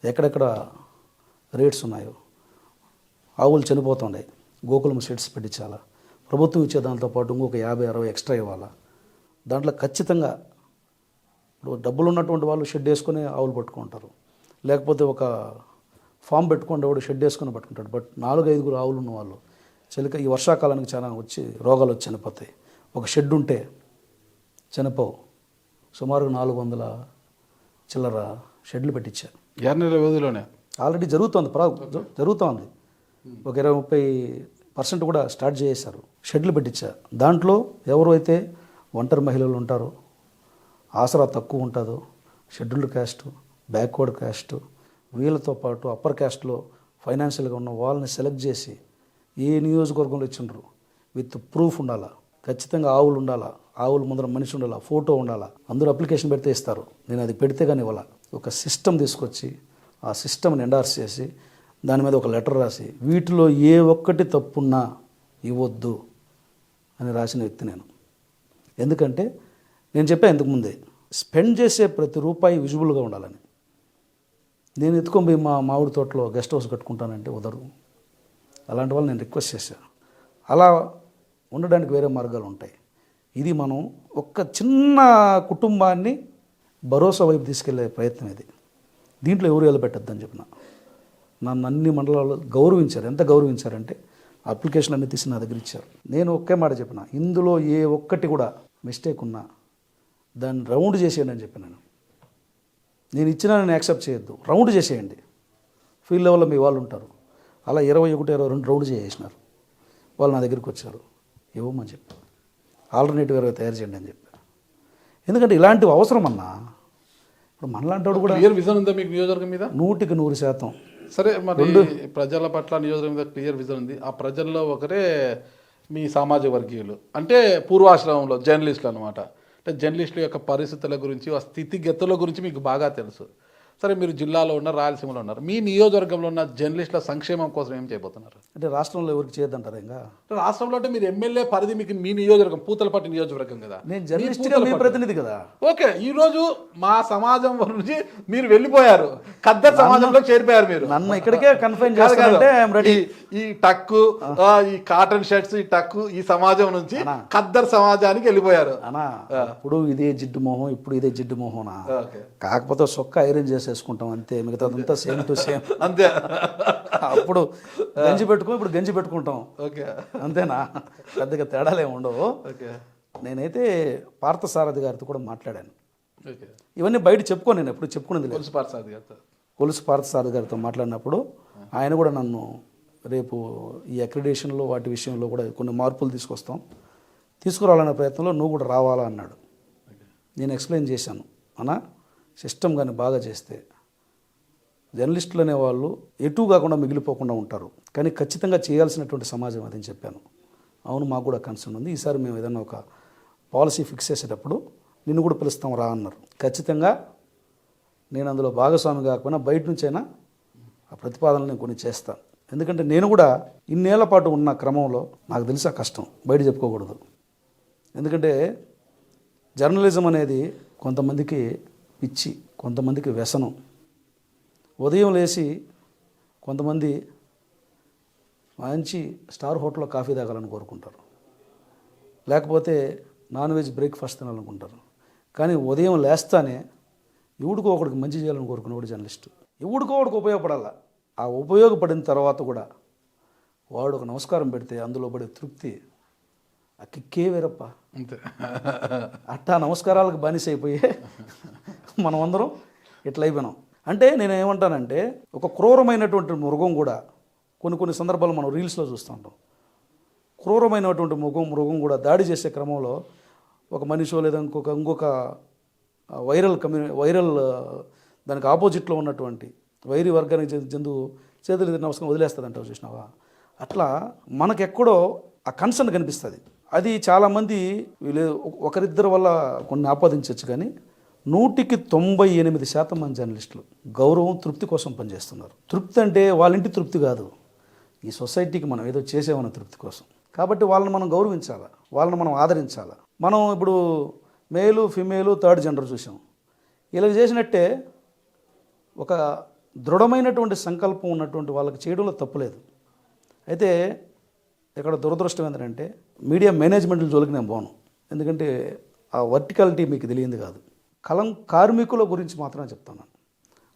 ఎక్కడెక్కడ రేట్స్ ఉన్నాయో, ఆవులు చనిపోతున్నాయి, గోకులం షెడ్స్ పెట్టించాలా, ప్రభుత్వం ఇచ్చే దాంతోపాటు ఇంకొక 50-60 ఎక్స్ట్రా ఇవ్వాలా. దాంట్లో ఖచ్చితంగా ఇప్పుడు డబ్బులు ఉన్నటువంటి వాళ్ళు షెడ్ వేసుకొని ఆవులు పట్టుకుంటారు, లేకపోతే ఒక ఫామ్ పెట్టుకుంటే వాడు షెడ్ వేసుకొని పట్టుకుంటాడు. బట్ 4-5 ఆవులు ఉన్న వాళ్ళు ఈ వర్షాకాలానికి చాలా రోగాలు వచ్చి చనిపోతాయి. ఒక షెడ్ ఉంటే చనిపోవు. సుమారు 400 చిల్లర షెడ్లు పెట్టించారు. 6 నెలల వ్యవధిలోనే ఆల్రెడీ జరుగుతోంది. ఒక 20-30% కూడా స్టార్ట్ చేశారు, షెడ్లు పెట్టించారు. దాంట్లో ఎవరైతే ఒంటరి మహిళలు ఉంటారో, ఆసరా తక్కువ ఉంటుందో, షెడ్యూల్డ్ క్యాస్ట్, బ్యాక్వర్డ్ క్యాస్ట్, వీళ్ళతో పాటు అప్పర్ క్యాస్ట్లో ఫైనాన్షియల్గా ఉన్న వాళ్ళని సెలెక్ట్ చేసి ఏ నియోజకవర్గంలో ఇచ్చినారు, విత్ ప్రూఫ్ ఉండాలా, ఖచ్చితంగా ఆవులు ఉండాలా, ఆవుల ముందర మనిషి ఉండాలా, ఫోటో ఉండాలా. అందరూ అప్లికేషన్ పెడితే ఇస్తారు, నేను అది పెడితే కానీ ఇవ్వాల. ఒక సిస్టమ్ తీసుకొచ్చి ఆ సిస్టమ్ని ఎండార్స్ చేసి దాని మీద ఒక లెటర్ రాసి వీటిలో ఏ ఒక్కటి తప్పున్నా ఇవ్వద్దు అని రాసిన వ్యక్తి నేను. ఎందుకంటే నేను చెప్పా ఇంతకుముందే, స్పెండ్ చేసే ప్రతి రూపాయి విజిబుల్గా ఉండాలని. నేను ఎత్తుకొని పోయి మా మామిడి తోటలో గెస్ట్ హౌస్ కట్టుకుంటానంటే కుదరదు. అలాంటి వాళ్ళు నేను రిక్వెస్ట్ చేశాను. అలా ఉండడానికి వేరే మార్గాలు ఉంటాయి. ఇది మనం ఒక చిన్న కుటుంబాన్ని భరోసా వైపు తీసుకెళ్లే ప్రయత్నం ఇది. దీంట్లో ఎవరు వెళ్ళబెట్టద్దని చెప్పిన. నన్ను అన్ని మండలాలు గౌరవించారు. ఎంత గౌరవించారంటే అప్లికేషన్ అన్ని తీసి నా దగ్గర ఇచ్చారు. నేను ఒకే మాట చెప్పిన, ఇందులో ఏ ఒక్కటి కూడా మిస్టేక్ ఉన్నా దాన్ని రౌండ్ చేసేయండి అని చెప్పినాను. నేను ఇచ్చినా నేను యాక్సెప్ట్ చేయొద్దు, రౌండ్ చేసేయండి. ఫీల్డ్ లెవెల్లో మీ వాళ్ళు ఉంటారు. అలా 21, 22 రౌండ్ చేసేసినారు. వాళ్ళు నా దగ్గరికి వచ్చారు, ఇవ్వమని చెప్పి ఆల్టర్నేటివ్ తయారు చేయండి అని చెప్పారు. ఎందుకంటే ఇలాంటివి అవసరం అన్నా. ఇప్పుడు మనలాంటి వాడు కూడా క్లియర్ విజన్ ఉందా మీకు నియోజకవర్గం మీద? 100% సరే, మరి ప్రజల పట్ల నియోజకవర్గం మీద క్లియర్ విజన్ ఉంది. ఆ ప్రజల్లో ఒకరే మీ సామాజిక వర్గీయులు, అంటే పూర్వాశ్రమంలో జర్నలిస్టులు అనమాట. అంటే జర్నలిస్టుల యొక్క పరిస్థితుల గురించి, ఆ స్థితిగతుల గురించి మీకు బాగా తెలుసు. సరే, మీరు జిల్లాలో ఉన్నారు, రాయలసీమలో ఉన్నారు. మీ నియోజకవర్గంలో ఉన్న జర్నలిస్టుల సంక్షేమం కోసం ఏం చేయబోతున్నారు? అంటే రాష్ట్రంలో ఎవరికి చేయొద్దంటారు? ఇంకా రాష్ట్రంలో అంటే మీరు ఎమ్మెల్యే పరిధి మీకు మీ నియోజకవర్గం పూతలపట్టు నియోజకవర్గం కదా. నేను జర్నలిస్ట్గా మీ ప్రతినిధి కదా. ఓకే, ఈ రోజు మా సమాజం నుంచి మీరు వెళ్ళిపోయారు, ఖద్దర్ సమాజంలో చేరిపోయారు. మీరు నన్ను ఇక్కడికే కన్ఫైన్ చేస్తారంటే ఐఎమ్ రెడీ. ఈ టక్కు, ఈ కాటన్ షర్ట్స్, ఈ టక్కు, ఈ సమాజం నుంచి ఖద్దర్ సమాజానికి వెళ్ళిపోయారు. అనా ఇప్పుడు ఇదే జిడ్డు మొహం, ఇప్పుడు ఇదే జిడ్డు మొహనా? కాకపోతే సొక్క ఐరన్ చేసేసుకుంటాం అంతే, మిగతాదంతా సేమ్ టు సేమ్ అంతే. అప్పుడు గంజి పెట్టుకో, ఇప్పుడు గంజి పెట్టుకుంటాం. ఓకే, అంతేనా? పెద్దగా తేడాలే ఉండవు. నేనైతే పార్థసారథి గారితో కూడా మాట్లాడాను. ఇవన్నీ బయట చెప్పుకో, నేను ఎప్పుడు చెప్పుకునేది లేదు. కొలుసు పార్థసారథి గారితో మాట్లాడినప్పుడు ఆయన కూడా నన్ను రేపు ఈ అక్రిడేషన్లో వాటి విషయంలో కూడా కొన్ని మార్పులు తీసుకురావాలనే ప్రయత్నంలో నువ్వు కూడా రావాలా అన్నాడు. నేను ఎక్స్ప్లెయిన్ చేశాను, అన్నా సిస్టమ్ కానీ బాగా చేస్తే జర్నలిస్టులు అనేవాళ్ళు ఎటు కాకుండా మిగిలిపోకుండా ఉంటారు, కానీ ఖచ్చితంగా చేయాల్సినటువంటి సమాజం అదని చెప్పాను. అవును, మాకు కూడా కన్సర్న్ ఉంది, ఈసారి మేము ఏదైనా ఒక పాలసీ ఫిక్స్ చేసేటప్పుడు నిన్ను కూడా పిలుస్తాం రా అన్నారు. ఖచ్చితంగా నేను అందులో భాగస్వామి కాకపోయినా బయట నుంచైనా ఆ ప్రతిపాదనలు నేను కొన్ని చేస్తాను. ఎందుకంటే నేను కూడా ఇన్నేళ్ల పాటు ఉన్న క్రమంలో నాకు తెలిసి ఆ కష్టం బయట చెప్పుకోకూడదు. ఎందుకంటే జర్నలిజం అనేది కొంతమందికి పిచ్చి, కొంతమందికి వ్యసనం. ఉదయం లేచి కొంతమంది మంచి స్టార్ హోటల్లో కాఫీ తాగాలని కోరుకుంటారు, లేకపోతే నాన్ వెజ్ బ్రేక్ఫాస్ట్ తినాలనుకుంటారు. కానీ ఉదయం లేస్తానే ఎవడికో ఒకడికి మంచి చేయాలని కోరుకునేవాడు జర్నలిస్టు. ఎవడికో ఒకడికి ఉపయోగపడాల. ఆ ఉపయోగపడిన తర్వాత కూడా వాడు ఒక నమస్కారం పెడితే అందులో పడే తృప్తి, ఆ కిక్కే వేరప్ప. అంతే. అట్టా నమస్కారాలకు బానిస అయిపోయి మనం అందరం ఇట్లా అయిపోయినాం. అంటే నేను ఏమంటానంటే, ఒక క్రూరమైనటువంటి మృగం కూడా కొన్ని సందర్భాలు మనం రీల్స్లో చూస్తూ ఉంటాం. క్రూరమైనటువంటి మృగం కూడా దాడి చేసే క్రమంలో ఒక మనిషో లేదా ఇంకొక వైరల్ దానికి ఆపోజిట్లో ఉన్నటువంటి వైరి వర్గానికి జంతువు చేతులు నమస్కారం వదిలేస్తుందంటావు, చూసినావా? అట్లా మనకెక్కడో ఆ కన్సర్న్ కనిపిస్తుంది. అది చాలామంది ఒకరిద్దరి వల్ల కొన్ని ఆపాదించవచ్చు, కానీ 198% మంది జర్నలిస్టులు గౌరవం, తృప్తి కోసం పనిచేస్తున్నారు. తృప్తి అంటే వాళ్ళ ఇంటి తృప్తి కాదు, ఈ సొసైటీకి మనం ఏదో చేసేమన్న తృప్తి కోసం. కాబట్టి వాళ్ళని మనం గౌరవించాలి, వాళ్ళని మనం ఆదరించాలి. మనం ఇప్పుడు మేలు, ఫిమేలు, థర్డ్ జెండర్ చూసాం. ఇలా చేసినట్టే ఒక దృఢమైనటువంటి సంకల్పం ఉన్నటువంటి వాళ్ళకి చేయడంలో తప్పులేదు. అయితే ఇక్కడ దురదృష్టం ఏంటంటే, మీడియా మేనేజ్మెంట్ల జోలికి నేను పోను. ఎందుకంటే ఆ వర్టికాలిటీ మీకు తెలియంది కాదు. కార్మికుల గురించి మాత్రమే చెప్తున్నాను.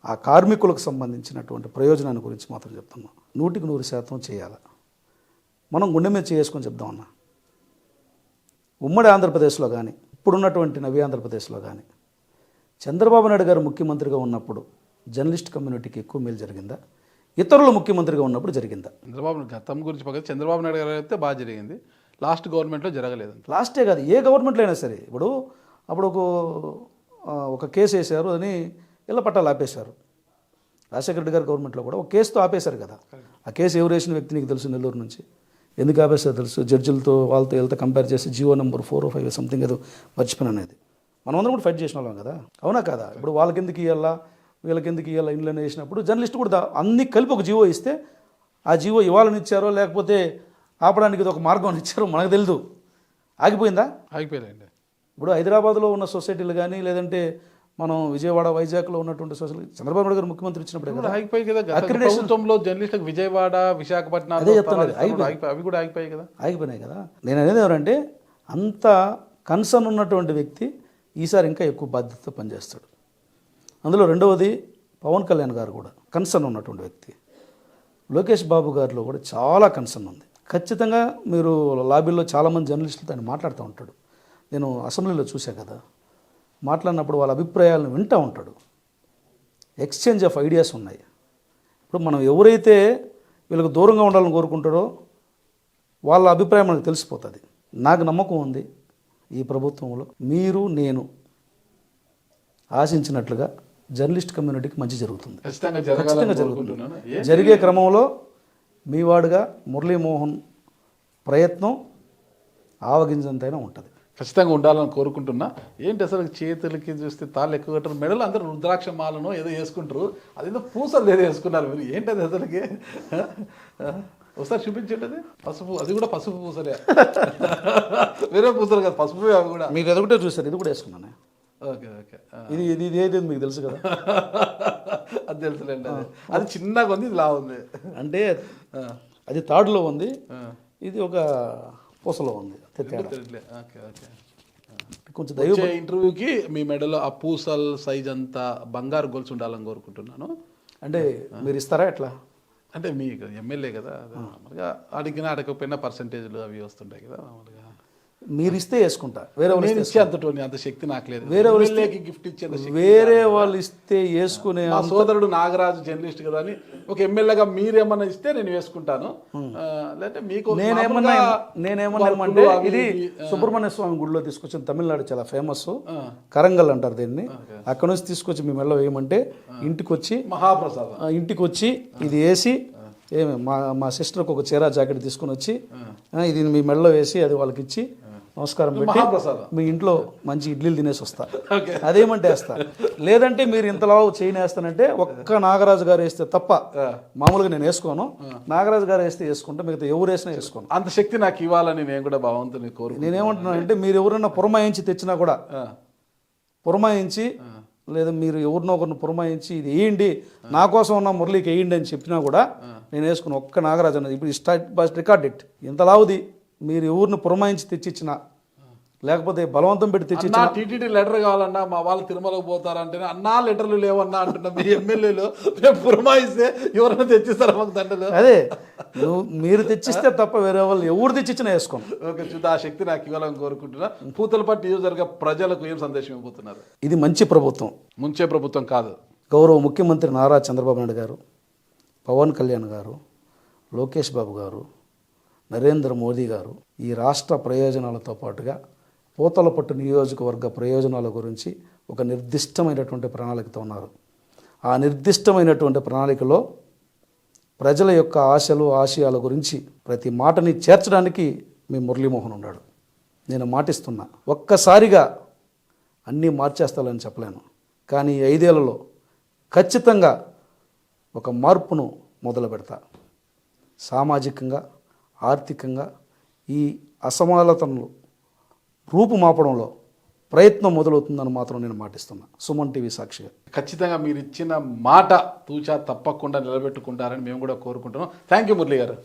ఆ కార్మికులకు సంబంధించినటువంటి ప్రయోజనాన్ని గురించి మాత్రం చెప్తున్నాను. 100% చేయాలి. మనం గుండె మీద చేసుకొని చెప్దామన్నా. ఉమ్మడి ఆంధ్రప్రదేశ్లో కానీ, ఇప్పుడున్నటువంటి నవ్య ఆంధ్రప్రదేశ్లో కానీ, చంద్రబాబు నాయుడు గారు ముఖ్యమంత్రిగా ఉన్నప్పుడు జర్నలిస్ట్ కమ్యూనిటీకి ఎక్కువ మేలు జరిగిందా, ఇతరులు ముఖ్యమంత్రిగా ఉన్నప్పుడు జరిగిందా? చంద్రబాబు గతం గురించి పక్కన చంద్రబాబు నాయుడు గారు అయితే బాగా జరిగింది, లాస్ట్ గవర్నమెంట్లో జరగలేదు. లాస్టే కాదు, ఏ గవర్నమెంట్లో అయినా సరే. అప్పుడు ఒక కేసు వేశారు, అని ఇళ్ల పట్టాలు ఆపేశారు. రాజశేఖర రెడ్డి గారి గవర్నమెంట్లో కూడా ఒక కేసుతో ఆపేశారు కదా. ఆ కేసు ఎవరు వేసిన వ్యక్తి నీకు తెలుసు, నెల్లూరు నుంచి. ఎందుకు ఆపేస్తా తెలుసు, జడ్జిలతో వాళ్ళతో వెళ్తే కంపేర్ చేసి జియో నెంబర్ 4 or 5 సంథింగ్ ఏదో మర్చిపోయిన అనేది. మనం అందరం కూడా ఫైట్ చేసిన వాళ్ళం కదా, అవునా కదా? ఇప్పుడు వాళ్ళకి ఎందుకు ఇవ్వాలా వీళ్ళకి ఎందుకు ఇవ్వాలా ఇండ్లని వేసినప్పుడు జర్నలిస్ట్ కూడా అన్ని కలిపి ఒక జియో ఇస్తే ఆ జియో ఇవ్వాలని ఇచ్చారో లేకపోతే ఆపడానికి ఇది ఒక మార్గం ఇచ్చారో మనకు తెలియదు. ఆగిపోయిందా? ఆగిపోయాయండి. ఇప్పుడు హైదరాబాద్లో ఉన్న సొసైటీలు కానీ లేదంటే మనం విజయవాడ వైజాగ్లో ఉన్నటువంటి సొసైటీ చంద్రబాబు నాయుడు గారు ముఖ్యమంత్రి ఇచ్చినప్పుడే కదా ఆగిపోయి కదా. ప్రభుత్వంలో జర్నలిస్టులకు విజయవాడ విశాఖపట్నం అదే చెప్తున్నారు, అవి కూడా ఆగిపోయాయి కదా. ఆగిపోయినాయి కదా. నేను అనేది ఎవరంటే అంత కన్సర్న్ ఉన్నటువంటి వ్యక్తి ఈసారి ఇంకా ఎక్కువ బాధ్యతతో పనిచేస్తాడు. అందులో రెండవది పవన్ కళ్యాణ్ గారు కూడా కన్సర్న్ ఉన్నటువంటి వ్యక్తి. లోకేష్ బాబు గారిలో కూడా చాలా కన్సర్న్ ఉంది. ఖచ్చితంగా మీరు లాబీలో చాలామంది జర్నలిస్టులతో ఆయన మాట్లాడుతూ ఉంటాడు. నేను అసెంబ్లీలో చూసా కదా, మాట్లాడినప్పుడు వాళ్ళ అభిప్రాయాలను వింటూ ఉంటాడు. ఎక్స్చేంజ్ ఆఫ్ ఐడియాస్ ఉన్నాయి. ఇప్పుడు మనం ఎవరైతే వీళ్ళకి దూరంగా ఉండాలని కోరుకుంటారో వాళ్ళ అభిప్రాయం మనకు తెలిసిపోతుంది. నాకు నమ్మకం ఉంది ఈ ప్రభుత్వంలో మీరు నేను ఆశించినట్లుగా జర్నలిస్ట్ కమ్యూనిటీకి మంచి జరుగుతుంది. ఖచ్చితంగా జరుగుతుంది. జరిగే క్రమంలో మీ వాడుగా మురళీమోహన్ ప్రయత్నం ఆవగింజంతైనా ఉంటుంది. ఖచ్చితంగా ఉండాలని కోరుకుంటున్నా. ఏంటి అసలు చేతులకి చూస్తే తాళ్ళు ఎక్కువ కట్టరు, మెడలు అందరూ రుద్రాక్ష మాలను ఏదో వేసుకుంటారు, అదేదో పూసలు ఏదో వేసుకున్నారు మీరు. ఏంటది అసలుకి? ఒకసారి చూపించండి. అది పసుపు, అది కూడా పసుపు పూసలే, వేరే పూసలు కదా, పసుపు. అవి కూడా మీరు ఎదుగుటే చూసారు, ఇది కూడా వేసుకున్నాను. Okay okay. ఇది ఇది ఇది ఏది మీకు తెలుసు కదా. అది తెలుసులేండి. అది చిన్నగా ఉంది, ఇది లా ఉంది. అంటే అది తాడులో ఉంది, ఇది ఒక పూసలో ఉంది. కొంచెం ఇంటర్వ్యూకి మీ మెడలో ఆ పూసల్ సైజ్ అంతా బంగారు గొలుసు ఉండాలని కోరుకుంటున్నాను. అంటే మీరు ఇస్తారా ఎట్లా? అంటే మీకు ఎమ్మెల్యే కదా, మామూలుగా అడిగినా అడగకపోయినా పర్సంటేజ్లు అవి వస్తుంటాయి కదా మామూలుగా. మీరు ఇస్తే వేసుకుంటా, వేరే వాళ్ళు ఇచ్చే అంత శక్తి నాకు లేదు. వేరే ఎమ్మెల్యేకి గిఫ్ట్ ఇచ్చే వేరే వాళ్ళు ఇస్తే వేసుకునే. మా సోదరుడు నాగరాజు జర్నలిస్ట్ కదా అని ఒక ఎమ్మెల్యేగా మీరేమన్నా ఇస్తే నేను వేసుకుంటాను. లేదంటే మీకు నేనేమన్నామంటే ఇది సుబ్రహ్మణ్య స్వామి గుడిలో తీసుకొచ్చిన తమిళనాడు చాలా ఫేమస్ కరంగల్ అంటారు దీన్ని. అక్కడ నుంచి తీసుకొచ్చి మీ మెడలో వేయమంటే ఇంటికి వచ్చి మహాప్రసాదం ఇంటికి వచ్చి ఇది వేసి ఏమి మా సిస్టర్కి ఒక చీర జాకెట్ తీసుకుని వచ్చి ఇది మీ మెడలో వేసి అది వాళ్ళకి ఇచ్చి నమస్కారం పెట్టి మీ ఇంట్లో మంచి ఇడ్లీలు తినేసి వస్తా. అదేమంటే వేస్తా. లేదంటే మీరు ఇంతలావు చేయనేస్తానంటే ఒక్క నాగరాజు గారు వేస్తే తప్ప మామూలుగా నేను వేసుకోను. నాగరాజు గారు వేస్తే వేసుకుంటా, మిగతా ఎవరు వేసినా వేసుకోను. అంత శక్తి నాకు ఇవ్వాలని నేను కూడా భగవంతుని కోరుకుంటున్నాను. నేనేమంటున్నాను అంటే మీరు ఎవరైనా పురమాయించి తెచ్చినా కూడా, పురమాయించి లేదా మీరు ఎవరినో ఒకరిని పురమాయించి ఇది వేయండి నా కోసం ఉన్న మురళికి వేయండి అని చెప్పినా కూడా నేను వేసుకుని ఒక్క నాగరాజు అన్నది ఇప్పుడు రికార్డ్ ఇట్. ఇంత లావుది మీరు ఎవరిని పురమాయించి తెచ్చిచ్చినా లేకపోతే బలవంతం పెట్టి తెచ్చిచ్చినా. టీటీడీ లెటర్ కావాలన్నా మా వాళ్ళు తిరుమలకు పోతారంటేనే అన్నా లెటర్లు లేవన్నా అంటున్నా. మీ ఎమ్మెల్యేలు మేము పురమాయిస్తే ఎవరైనా తెచ్చిస్తారా మాకు దండలు? అదే మీరు తెచ్చిస్తే తప్ప వేరే వాళ్ళు ఎవరు తెచ్చిచ్చినా వేసుకోండి. ఓకే, చూద్దా ఆ శక్తి నాకు ఇవ్వాలని కోరుకుంటున్నా. పూతలపట్టు నియోజకవర్గ ప్రజలకు ఏం సందేశం ఇవ్వబోతున్నారు? ఇది మంచి ప్రభుత్వం, ముంచే ప్రభుత్వం కాదు. గౌరవ ముఖ్యమంత్రి నారా చంద్రబాబు నాయుడు గారు, పవన్ కళ్యాణ్ గారు, లోకేష్ బాబు గారు, నరేంద్ర మోదీ గారు ఈ రాష్ట్ర ప్రయోజనాలతో పాటుగా పూతలపట్టు నియోజకవర్గ ప్రయోజనాల గురించి ఒక నిర్దిష్టమైనటువంటి ప్రణాళికతో ఉన్నారు. ఆ నిర్దిష్టమైనటువంటి ప్రణాళికలో ప్రజల యొక్క ఆశలు ఆశయాల గురించి ప్రతి మాటని చేర్చడానికి మీ మురళీమోహన్ ఉన్నాడు. నేను మాటిస్తున్నా, ఒక్కసారిగా అన్నీ మార్చేస్తానని చెప్పలేను, కానీ 5 ఏళ్లలో ఖచ్చితంగా ఒక మార్పును మొదలు పెడతా. సామాజికంగా, ఆర్థికంగా ఈ అసమానతను రూపుమాపడంలో ప్రయత్నం మొదలవుతుందని మాత్రం నేను మాటిస్తున్నా. సుమన్ టీవీ సాక్షిగా. ఖచ్చితంగా మీరు ఇచ్చిన మాట తూచా తప్పకుండా నిలబెట్టుకుంటారని మేము కూడా కోరుకుంటున్నాం. థ్యాంక్ యూ మురళి గారు.